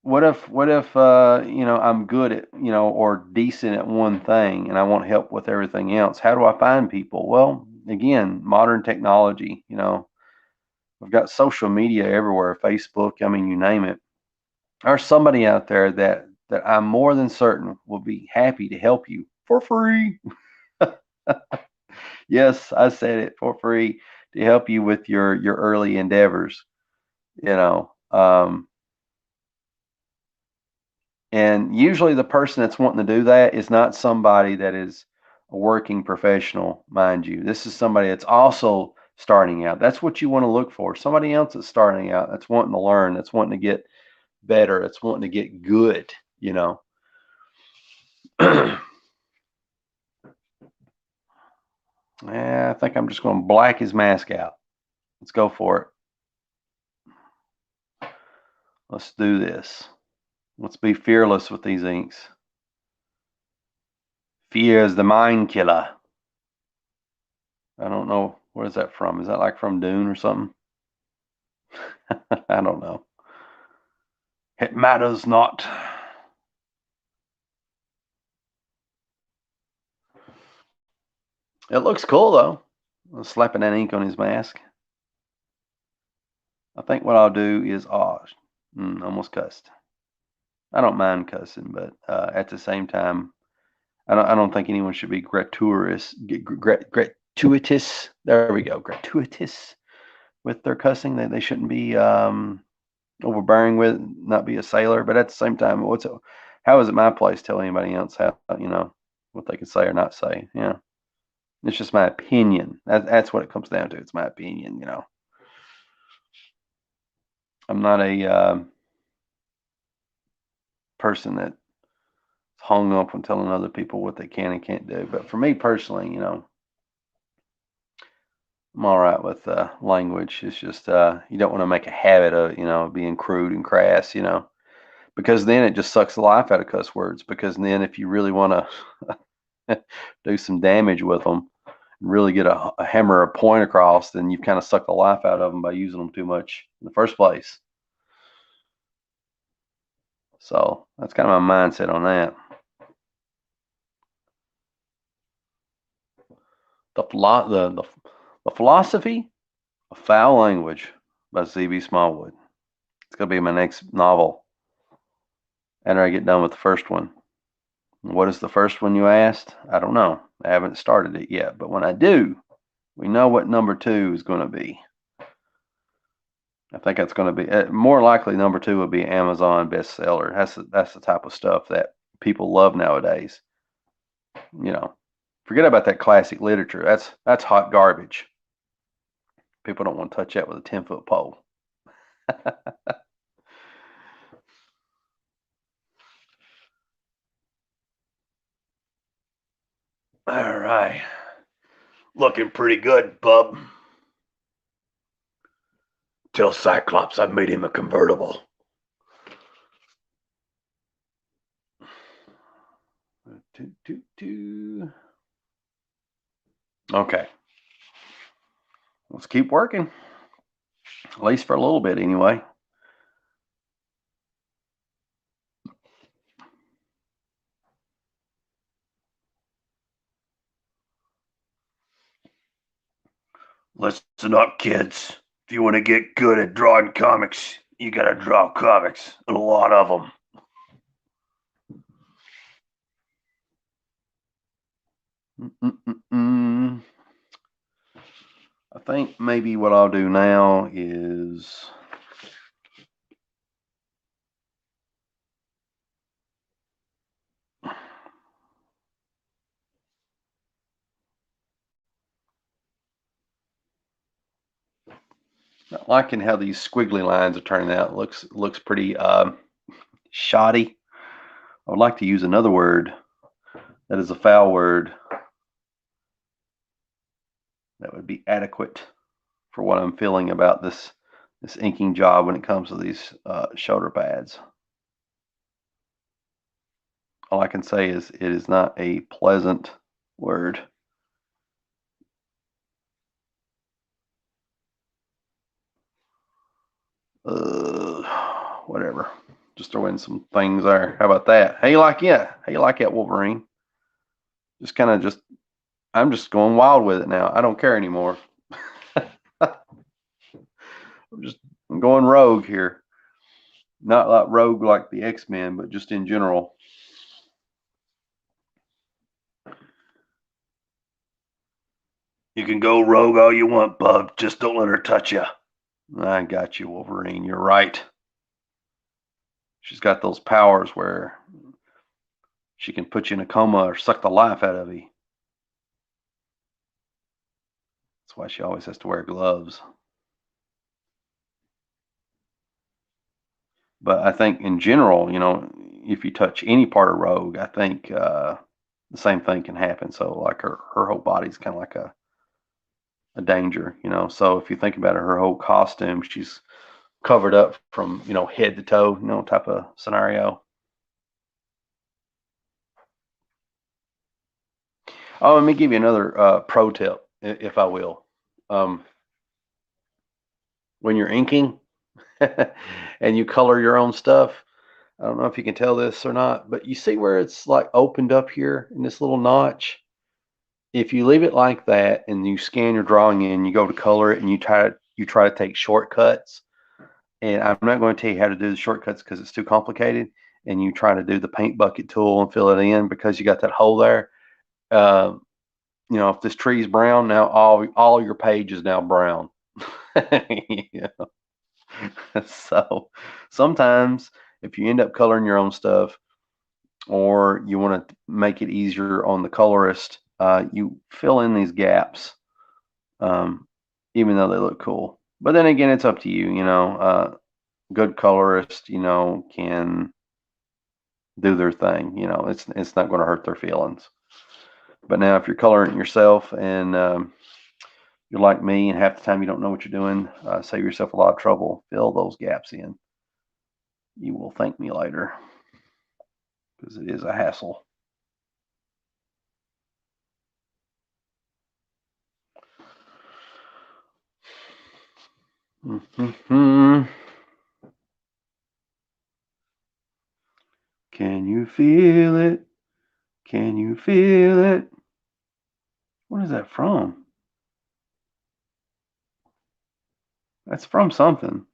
what if I'm good at, or decent at one thing and I want help with everything else? How do I find people? Well, again, modern technology, we've got social media everywhere, Facebook, I mean, you name it. There's somebody out there that I'm more than certain will be happy to help you for free. Yes, I said it, for free, to help you with your early endeavors, you know. And usually the person that's wanting to do that is not somebody that is a working professional, mind you. This is somebody that's also starting out. That's what you want to look for. Somebody else that's starting out, that's wanting to learn, that's wanting to get better, that's wanting to get good, Yeah, I think I'm just going to black his mask out. Let's go for it. Let's do this. Let's be fearless with these inks. Fear is the mind killer. I don't know. Where is that from? Is that like from Dune or something? I don't know. It matters not. It looks cool though. Slapping that ink on his mask. I think what I'll do is, almost cussed. I don't mind cussing, but at the same time, I don't think anyone should be gratuitous. There we go, gratuitous with their cussing. They shouldn't be overbearing with, not be a sailor. But at the same time, how is it my place to tell anybody else how, what they can say or not say? Yeah, it's just my opinion. That's what it comes down to. It's my opinion. I'm not a person that hung up on telling other people what they can and can't do. But for me personally, I'm all right with language. It's just you don't want to make a habit of being crude and crass, because then it just sucks the life out of cuss words. Because then if you really want to do some damage with them, really get a hammer a point across, then you've kind of sucked the life out of them by using them too much in the first place. So that's kind of my mindset on that. The philosophy of foul language by Z.B. Smallwood. It's gonna be my next novel after I get done with the first one. What is the first one, you asked? I don't know. I haven't started it yet, but when I do, we know what number 2 is going to be. I think that's going to be more likely. Number 2 will be Amazon bestseller. That's the type of stuff that people love nowadays. You know, forget about that classic literature. That's hot garbage. People don't want to touch that with a 10-foot pole. All right, looking pretty good, bub. Tell Cyclops I made him a convertible. Okay, let's keep working, at least for a little bit anyway. Listen up, kids. If you want to get good at drawing comics, you gotta draw comics, and a lot of them. Mm-mm-mm. I think maybe what I'll do now is not liking how these squiggly lines are turning out. Looks pretty shoddy. I would like to use another word that is a foul word that would be adequate for what I'm feeling about this inking job when it comes to these shoulder pads. All I can say is it is not a pleasant word. Whatever. Just throw in some things there. How about that? How you like it? How you like that, Wolverine? Just kind of just, I'm just going wild with it now. I don't care anymore. I'm going rogue here. Not like rogue like the X-Men, but just in general. You can go rogue all you want, bub. Just don't let her touch you. I got you, Wolverine. You're right. She's got those powers where she can put you in a coma or suck the life out of you. That's why she always has to wear gloves. But I think in general, if you touch any part of Rogue, I think the same thing can happen. So like her whole body's kind of like a danger, So if you think about it, her whole costume, she's covered up from head to toe, type of scenario. Oh, let me give you another pro tip, if I will. Um, when you're inking and you color your own stuff, I don't know if you can tell this or not, but you see where it's like opened up here in this little notch. If you leave it like that and you scan your drawing in, you go to color it and you try to take shortcuts. And I'm not going to tell you how to do the shortcuts because it's too complicated. And you try to do the paint bucket tool and fill it in because you got that hole there. Um, if this tree is brown, now all your page is now brown. Yeah. So sometimes if you end up coloring your own stuff or you want to make it easier on the colorist, you fill in these gaps, even though they look cool. But then again, it's up to you. Good colorist, can do their thing. It's not going to hurt their feelings. But now, if you're coloring yourself and you're like me, and half the time you don't know what you're doing, save yourself a lot of trouble. Fill those gaps in. You will thank me later because it is a hassle. Mm-hmm. Can you feel it? Can you feel it? What is that from? That's from something.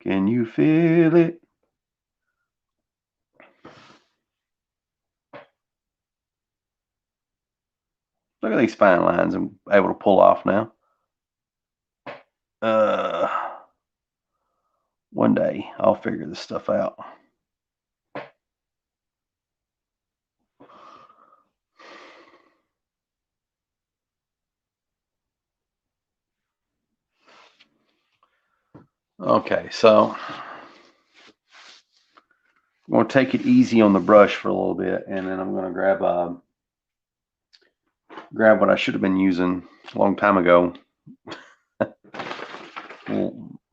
Can you feel it? Look at these fine lines I'm able to pull off now. Uh, One day I'll figure this stuff out. Okay, so I'm going to take it easy on the brush for a little bit, and then I'm going to grab what I should have been using a long time ago.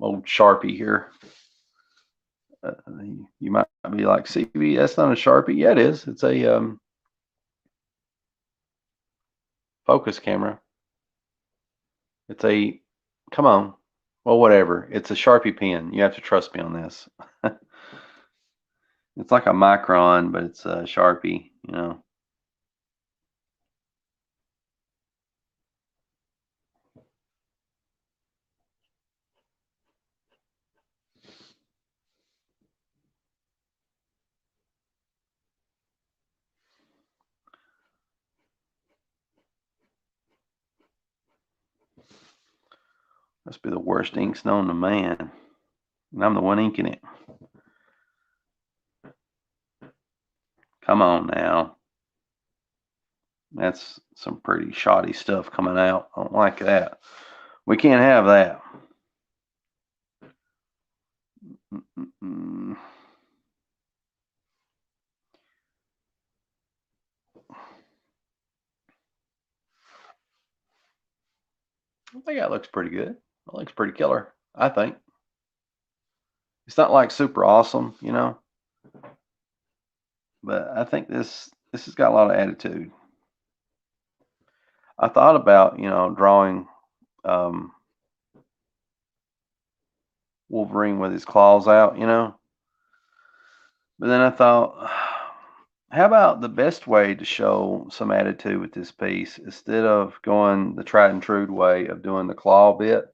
Old Sharpie here. You might be like, CB, that's not a Sharpie. Yeah, it is. It's a focus camera. It's a, come on. Well, whatever. It's a Sharpie pen. You have to trust me on this. It's like a Micron, but it's a Sharpie, you know. Must be the worst inks known to man. And I'm the one inking it. Come on now. That's some pretty shoddy stuff coming out. I don't like that. We can't have that. Mm-mm. I think that looks pretty good. That looks pretty killer, I think. It's not like super awesome, you know, but I think this has got a lot of attitude. I thought about, you know, drawing um, Wolverine with his claws out, you know, but then I thought, how about the best way to show some attitude with this piece, instead of going the tried and true way of doing the claw bit,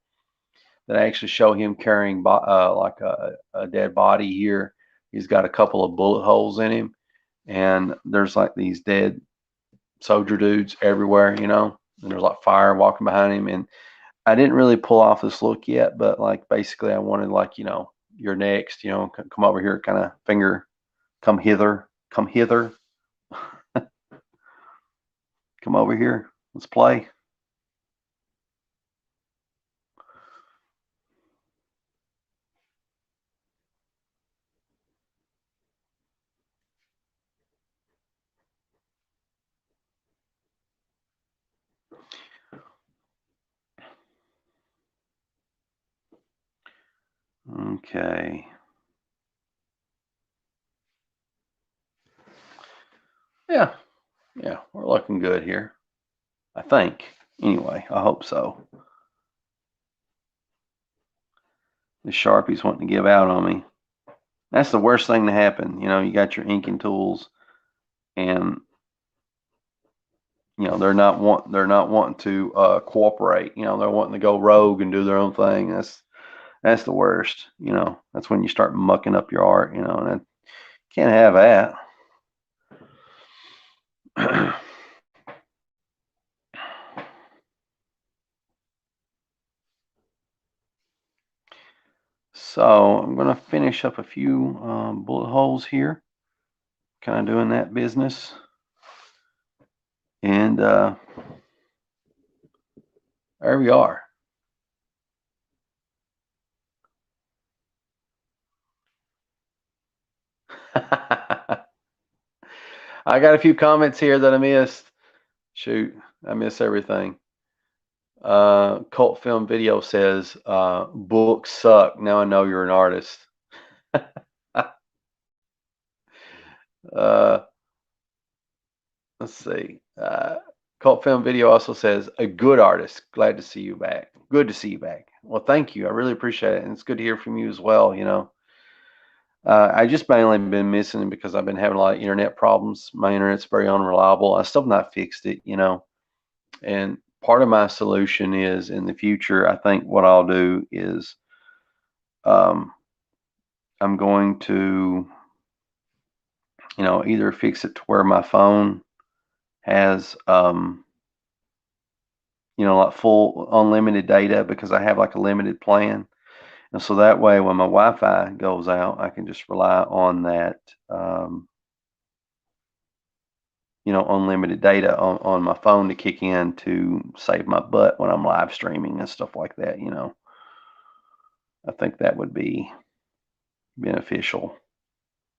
that actually show him carrying like a dead body here. He's got a couple of bullet holes in him, and there's like these dead soldier dudes everywhere, you know, and there's like fire walking behind him. And I didn't really pull off this look yet, but like basically I wanted, like, you know, you're next, you know, come over here, kind of finger, come hither, come over here, let's play. Okay. Yeah, yeah, we're looking good here, I think. Anyway, I hope so. The Sharpie's wanting to give out on me. That's the worst thing to happen. You know, you got your inking tools, and you know they're not wanting to cooperate. You know, they're wanting to go rogue and do their own thing. That's the worst. You know, that's when you start mucking up your art. You know, and I can't have that. So I'm going to finish up a few bullet holes here, kind of doing that business. And there we are. I got a few comments here that I missed. Shoot, I miss everything. Cult Film Video says, books suck. Now I know you're an artist. uh, let's see. Cult Film Video also says, a good artist. Glad to see you back. Good to see you back. Well, thank you. I really appreciate it. And it's good to hear from you as well. I just mainly been missing it because I've been having a lot of internet problems. My internet's very unreliable. I still have not fixed it. And part of my solution is in the future, I think what I'll do is um, I'm going to either fix it to where my phone has like full unlimited data because I have like a limited plan. And so that way, when my Wi-Fi goes out, I can just rely on that, unlimited data on my phone to kick in to save my butt when I'm live streaming and stuff like that. I think that would be beneficial,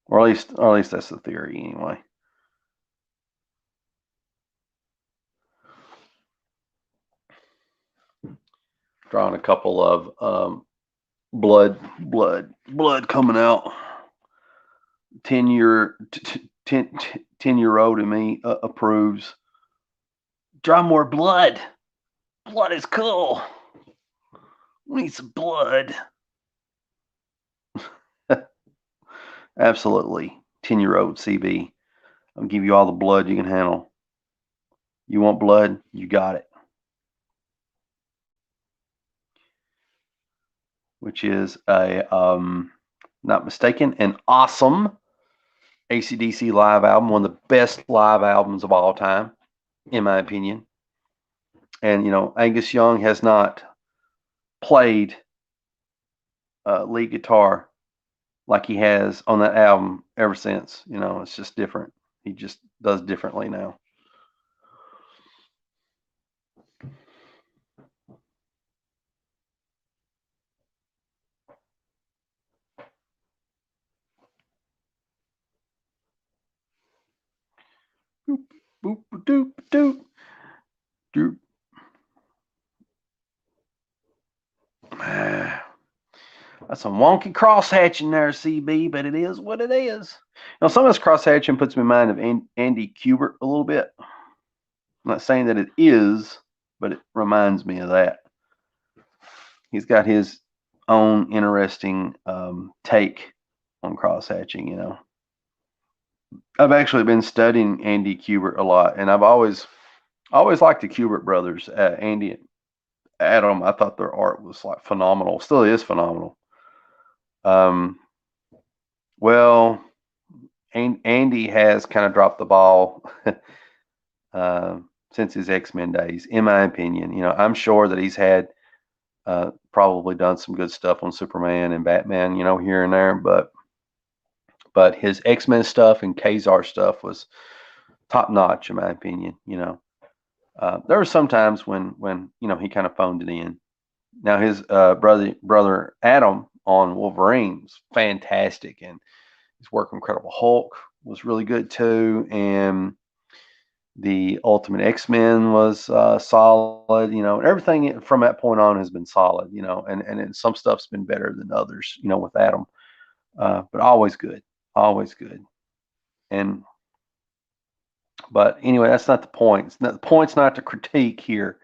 or at least that's the theory anyway. Drawing a couple of blood coming out. 10-year old in me approves. Draw more blood. Blood is cool. We need some blood. Absolutely. 10-year-old CB. I'll give you all the blood you can handle. You want blood? You got it. Which is not mistaken, an awesome AC/DC live album, one of the best live albums of all time, in my opinion. And Angus Young has not played lead guitar like he has on that album ever since. It's just different. He just does differently now. Boop, boop, doop, doop, doop. That's some wonky cross-hatching there, CB, but it is what it is. Some of this cross-hatching puts me in mind of Andy Kubert a little bit. I'm not saying that it is, but it reminds me of that. He's got his own interesting take on cross-hatching. I've actually been studying Andy Kubert a lot, and I've always liked the Kubert brothers. Andy and Adam, I thought their art was like phenomenal. Still is phenomenal. Well, Andy has kind of dropped the ball since his X-Men days, in my opinion. I'm sure that he's had probably done some good stuff on Superman and Batman, here and there, but his X-Men stuff and Kazar stuff was top notch, in my opinion. There were some times when he kind of phoned it in. Now his brother Adam on Wolverine was fantastic, and his work on Incredible Hulk was really good too, and the Ultimate X-Men was solid. Everything from that point on has been solid. And some stuff's been better than others. With Adam, but always good, always good. But anyway, that's not the point. The point's not to critique here,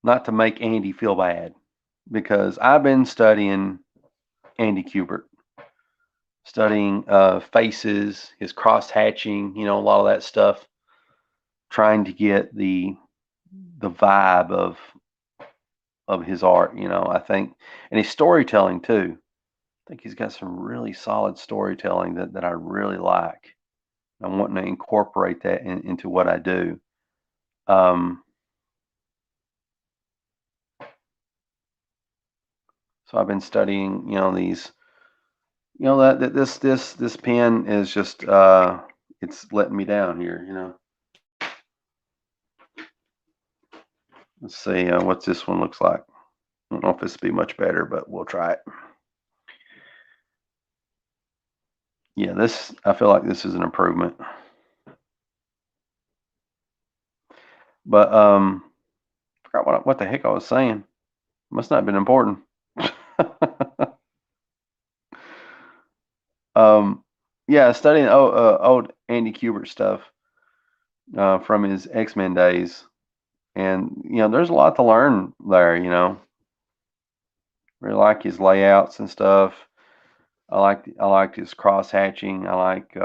not to make Andy feel bad, because I've been studying Andy Kubert, studying faces, his cross hatching, a lot of that stuff, trying to get the vibe of his art, I think, and his storytelling too. I think he's got some really solid storytelling that I really like. I'm wanting to incorporate that into what I do. So I've been studying, these, that this pen is just it's letting me down here. Let's see what this one looks like. I don't know if this will be much better, but we'll try it. Yeah, I feel like this is an improvement. But I forgot what the heck I was saying. Must not have been important. Yeah, studying old Andy Kubert stuff. from his X-Men days. And, there's a lot to learn there, Really like his layouts and stuff. I liked his cross hatching. I like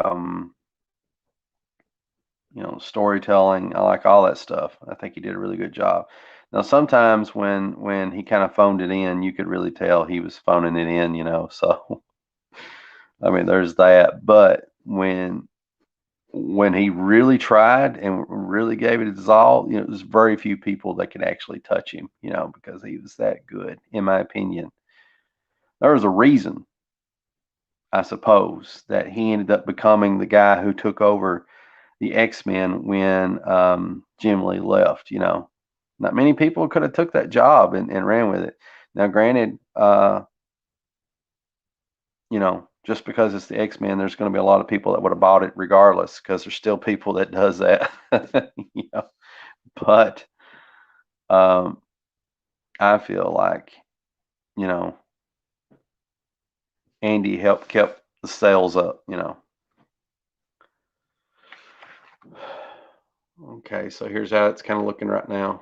storytelling. I like all that stuff. I think he did a really good job. Now sometimes when he kind of phoned it in, you could really tell he was phoning it in. So I mean there's that. But when he really tried and really gave it his all, there's very few people that could actually touch him, because he was that good, in my opinion. There was a reason, I suppose, that he ended up becoming the guy who took over the X-Men when Jim Lee left. Not many people could have took that job and ran with it. Now, granted, just because it's the X-Men, there's going to be a lot of people that would have bought it regardless, because there's still people that does that. you know. But um, I feel like you know Andy helped kept the sales up. Okay, so here's how it's kind of looking right now.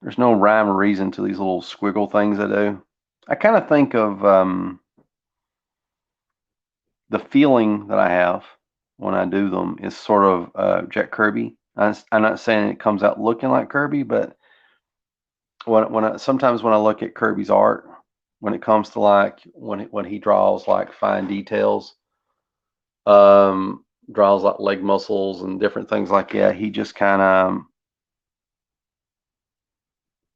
There's no rhyme or reason to these little squiggle things I do. I kind of think of the feeling that I have when I do them is sort of Jack Kirby. I'm not saying it comes out looking like Kirby, but sometimes when I look at Kirby's art, when it comes to like when he draws like fine details, draws like leg muscles and different things like that, he just kind of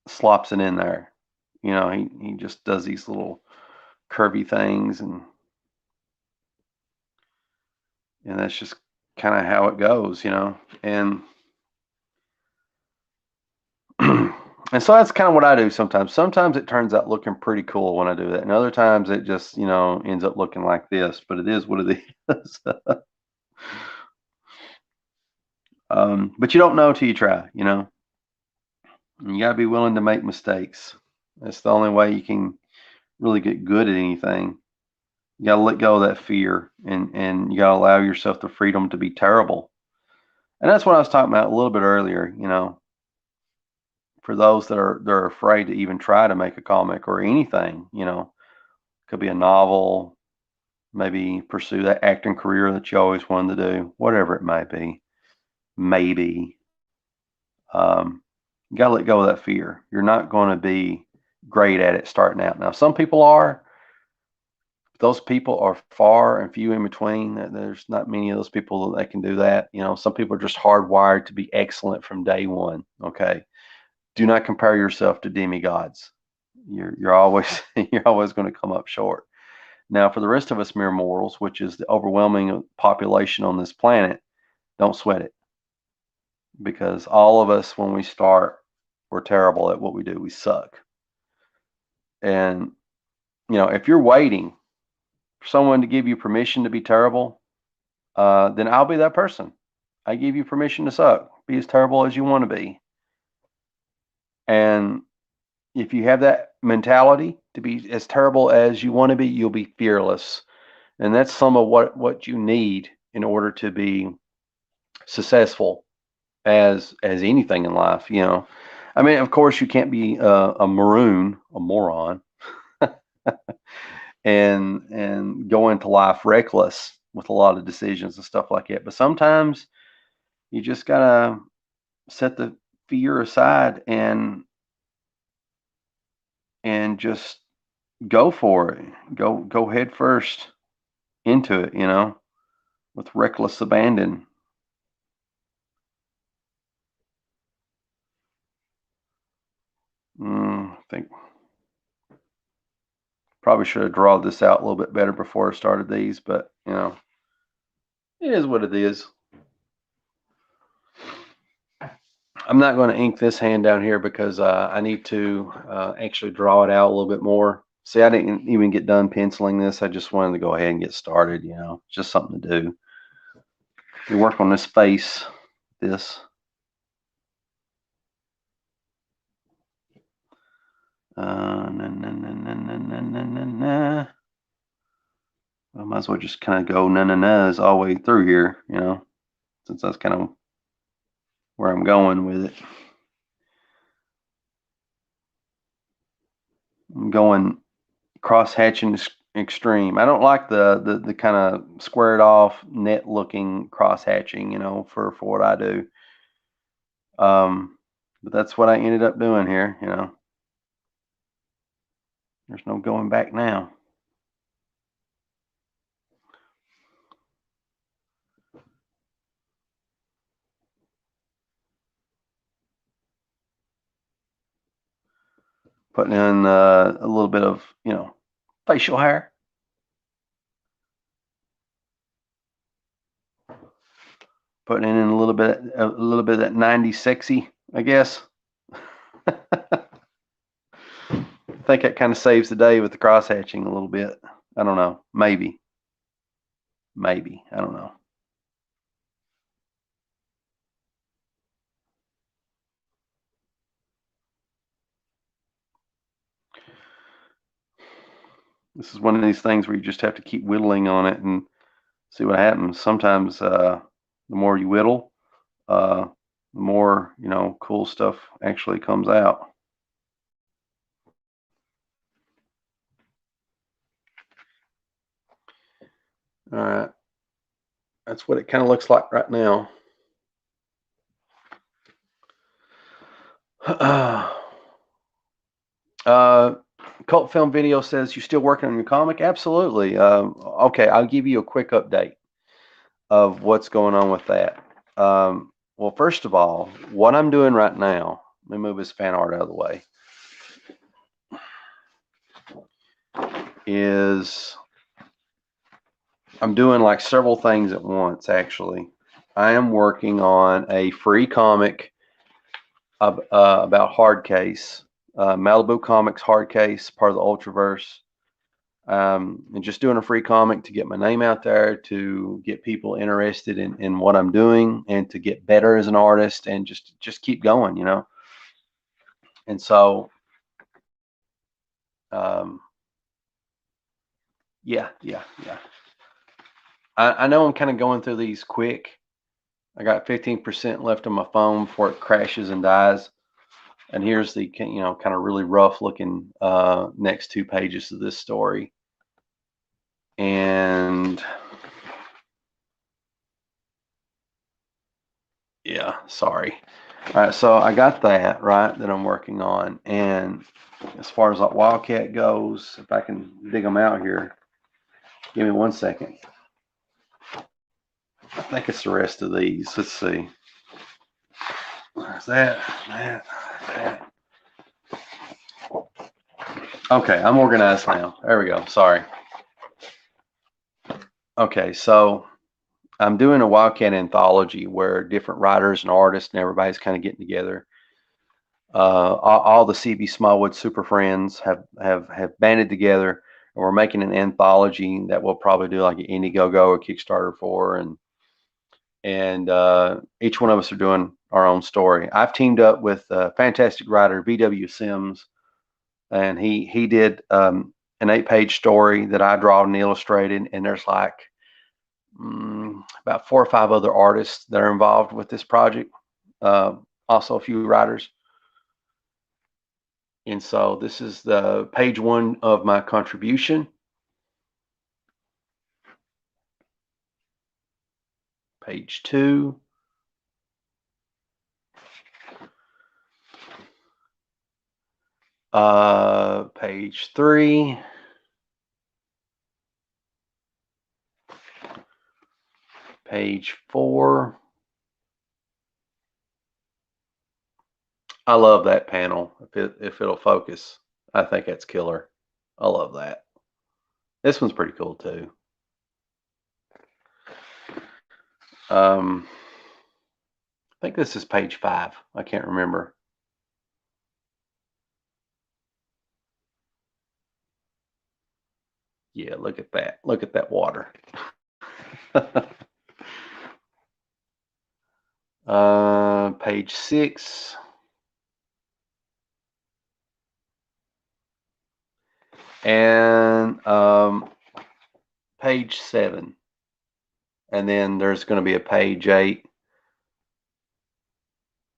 slops it in there. He just does these little Kirby things, and that's just kind of how it goes. And and so that's kind of what I do sometimes. Sometimes it turns out looking pretty cool when I do that, and other times it just ends up looking like this. But it is what it is. But you don't know till you try. And you gotta be willing to make mistakes. That's the only way you can really get good at anything. You gotta let go of that fear, and you gotta allow yourself the freedom to be terrible. And that's what I was talking about a little bit earlier. For those that are afraid to even try to make a comic or anything, could be a novel, maybe pursue that acting career that you always wanted to do, whatever it might be. Maybe you got to let go of that fear. You're not going to be great at it starting out. Now, some people are. Those people are far and few in between. There's not many of those people that can do that. Some people are just hardwired to be excellent from day one. Okay, do not compare yourself to demigods. You're always you're always going to come up short. Now, for the rest of us mere mortals, which is the overwhelming population on this planet, don't sweat it, because all of us, when we start, we're terrible at what we do. We suck. And if you're waiting for someone to give you permission to be terrible, then I'll be that person. I give you permission to suck. Be as terrible as you want to be. And if you have that mentality to be as terrible as you want to be, you'll be fearless. And that's some of what you need in order to be successful as anything in life. I mean, of course, you can't be a moron, and go into life reckless with a lot of decisions and stuff like that. But sometimes you just gotta set the fear aside and just go for it. Go head first into it, with reckless abandon. I think probably should have drawn this out a little bit better before I started these, but it is what it is. I'm not going to ink this hand down here because I need to actually draw it out a little bit more. See, I didn't even get done penciling this. I just wanted to go ahead and get started. Just something to do. We work on this face, this. I might as well just kind of go na-na-nas all the way through here, since that's kind of where I'm going with it. I'm going cross-hatching extreme. I don't like the kind of squared off net looking cross-hatching, for what I do. But that's what I ended up doing here, There's no going back now. Putting in a little bit of, facial hair. Putting in a little bit of that 90s sexy, I guess. I think that kind of saves the day with the cross hatching a little bit. I don't know. Maybe. I don't know. This is one of these things where you just have to keep whittling on it and see what happens. Sometimes the more you whittle, the more, cool stuff actually comes out. All right. That's what it kind of looks like right now. Cult Film Video says, you still working on your comic? Absolutely. Okay, I'll give you a quick update of what's going on with that. Well, first of all, what I'm doing right now, let me move this fan art out of the way, is I'm doing like several things at once, actually. I am working on a free comic about Hardcase, Malibu Comics Hardcase, part of the Ultraverse. And just doing a free comic to get my name out there, to get people interested in what I'm doing, and to get better as an artist, and just keep going, And so, um, yeah. I know I'm kind of going through these quick. I got 15% left on my phone before it crashes and dies. And here's the, kind of really rough looking next 2 pages of this story. And yeah, sorry. All right, so I got that right that I'm working on, and as far as like Wildcat goes, if I can dig them out here, give me 1 second. I think it's the rest of these. Let's see. There's that. Okay, I'm organized now. There we go. Sorry. Okay, so I'm doing a Wildcat anthology where different writers and artists and everybody's kind of getting together. All the CB Smallwood super friends have banded together, and we're making an anthology that we'll probably do like an Indiegogo or Kickstarter for, and each one of us are doing our own story. I've teamed up with a fantastic writer, V.W. Sims, and he did an 8-page story that I draw and illustrated, and there's like about 4 or 5 other artists that are involved with this project. Also a few writers. And so this is the page 1 of my contribution. Page 2. Page 3. Page 4. I love that panel. If it'll focus, I think that's killer. I love that. This one's pretty cool too. I think this is page 5. I can't remember. Yeah, look at that. Look at that water. Page 6. and page 7, and then there's going to be a page 8.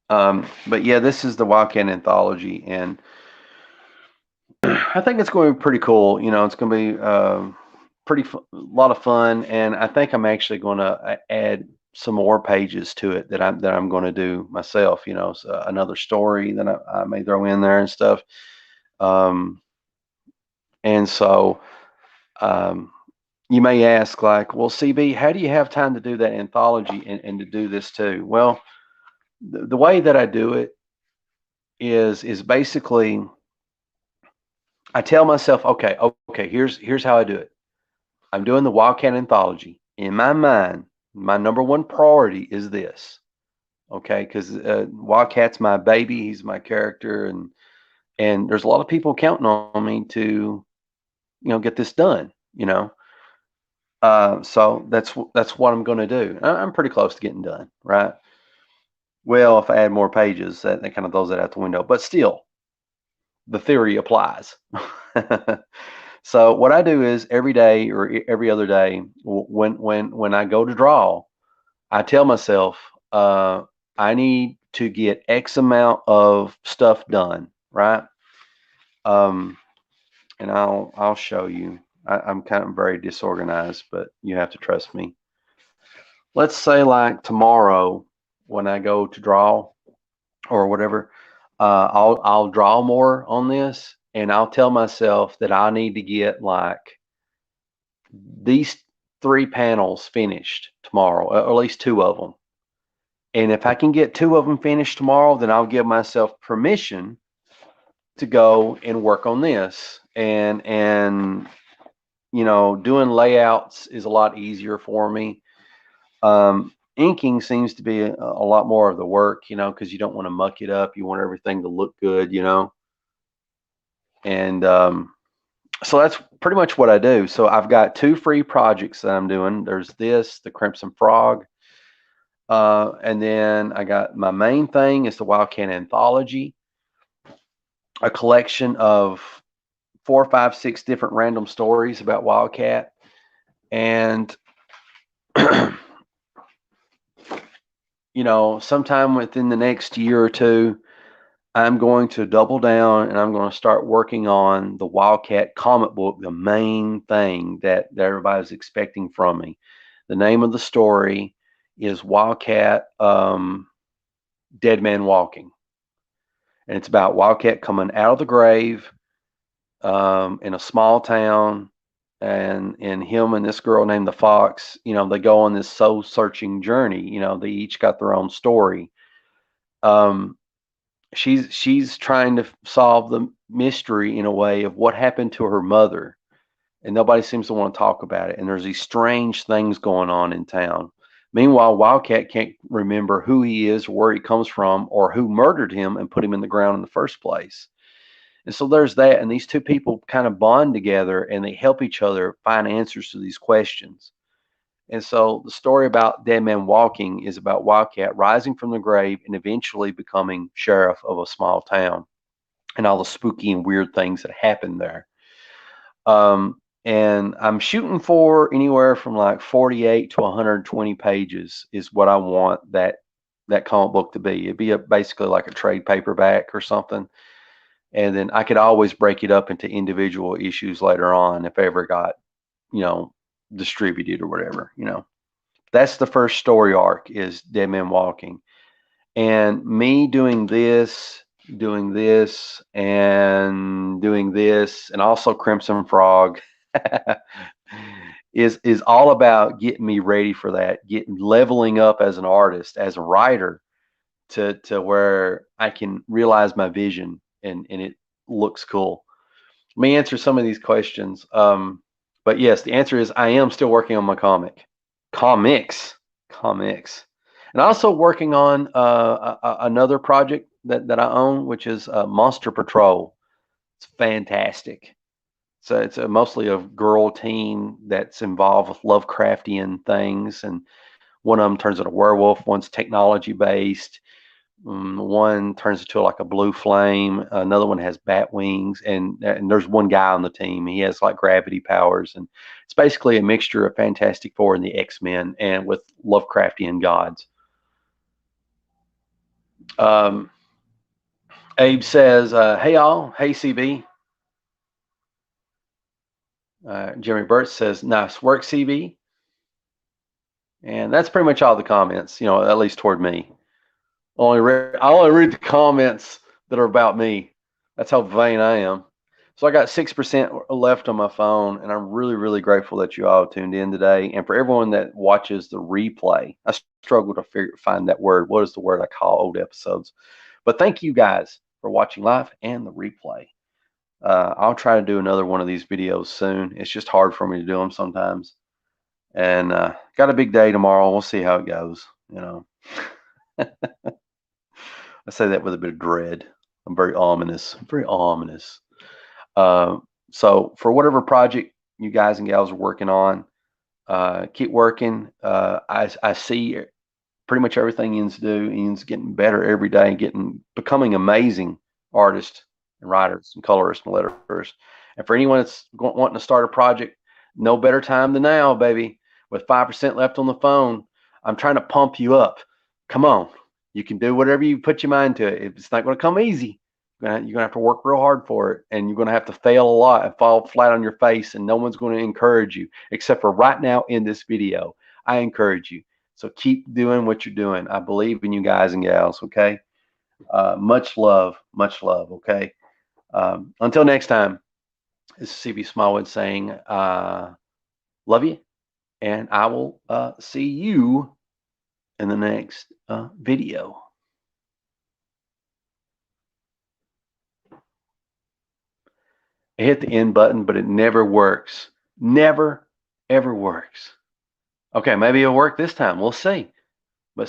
But yeah, this is the Wildcat anthology, and I think it's going to be pretty cool. It's going to be a lot of fun, and I think I'm actually going to add some more pages to it that I'm going to do myself. So another story that I may throw in there and stuff. Um, and so um, you may ask, like, well, CB, how do you have time to do that anthology and to do this too? Well, the way that I do it is basically I tell myself, okay, here's how I do it. I'm doing the Wildcat anthology. In my mind, my number one priority is this. Okay, because Wildcat's my baby. He's my character, and there's a lot of people counting on me to get this done. So that's what I'm going to do. I'm pretty close to getting done, right? Well, if I add more pages, that kind of throws that out the window. But still, the theory applies. So what I do is every day or every other day, when I go to draw, I tell myself I need to get X amount of stuff done, right? Um, and I'll show you. I'm kind of very disorganized, but you have to trust me. Let's say like tomorrow when I go to draw or whatever, I'll draw more on this, and I'll tell myself that I need to get like these 3 panels finished tomorrow, or at least 2 of them. And if I can get 2 of them finished tomorrow, then I'll give myself permission to go and work on this. And doing layouts is a lot easier for me. Inking seems to be a lot more of the work, because you don't want to muck it up. You want everything to look good, And so that's pretty much what I do. So I've got 2 free projects that I'm doing. There's this, the Crimson Frog, and then I got my main thing is the Wildcat Anthology, a collection of 4, 5, 6 different random stories about Wildcat. And sometime within the next year or two, I'm going to double down and I'm going to start working on the Wildcat comic book, the main thing that everybody's expecting from me. The name of the story is Wildcat Dead Man Walking. And it's about Wildcat coming out of the grave in a small town. And him and this girl named the Fox, they go on this soul searching journey. They each got their own story. Um, she's trying to solve the mystery in a way of what happened to her mother, and nobody seems to want to talk about it. And there's these strange things going on in town. Meanwhile, Wildcat can't remember who he is, where he comes from, or who murdered him and put him in the ground in the first place. And so there's that, and these 2 people kind of bond together and they help each other find answers to these questions. And so the story about Dead Man Walking is about Wildcat rising from the grave and eventually becoming sheriff of a small town and all the spooky and weird things that happen there. And I'm shooting for anywhere from like 48 to 120 pages is what I want that comic book to be. It'd be basically like a trade paperback or something. And then I could always break it up into individual issues later on if I ever got, distributed or whatever. That's the first story arc is Dead Man Walking. And me doing this, and doing this, and also Crimson Frog is all about getting me ready for that, getting leveling up as an artist, as a writer, to where I can realize my vision and it looks cool. Let me answer some of these questions. But yes, the answer is I am still working on my comics, and also working on another project that I own, which is Monster Patrol. It's fantastic. So it's mostly a girl team that's involved with Lovecraftian things, and one of them turns into a werewolf. One's technology based. One turns into like a blue flame. Another one has bat wings, and there's one guy on the team. He has like gravity powers, and it's basically a mixture of Fantastic Four and the X-Men, and with Lovecraftian gods. Um, Abe says, "Hey all, hey CB." Jeremy Burt says, "Nice work, CB." And that's pretty much all the comments, at least toward me. I only read the comments that are about me. That's how vain I am. So I got 6% left on my phone, and I'm really, really grateful that you all tuned in today. And for everyone that watches the replay, I struggle to find that word. What is the word I call old episodes? But thank you guys for watching live and the replay. I'll try to do another one of these videos soon. It's just hard for me to do them sometimes. And got a big day tomorrow. We'll see how it goes. I say that with a bit of dread. I'm very ominous. Very ominous. Uh, so for whatever project you guys and gals are working on, keep working. I see pretty much everything Ian's do. Ian's getting better every day, becoming amazing artists and writers and colorists and letterers. And for anyone that's wanting to start a project, no better time than now, baby. With 5% left on the phone, I'm trying to pump you up. Come on, you can do whatever you put your mind to it. It's not going to come easy. You're gonna have to work real hard for it, and you're gonna have to fail a lot and fall flat on your face, and no one's going to encourage you except for right now in this video. I encourage you. So keep doing what you're doing. I believe in you guys and gals. Okay. Much love. Much love. Okay. Until next time, this is CB Smallwood saying, love you, and I will see you in the next video. I hit the end button, but it never works. Never, ever works. Okay, maybe it'll work this time. We'll see.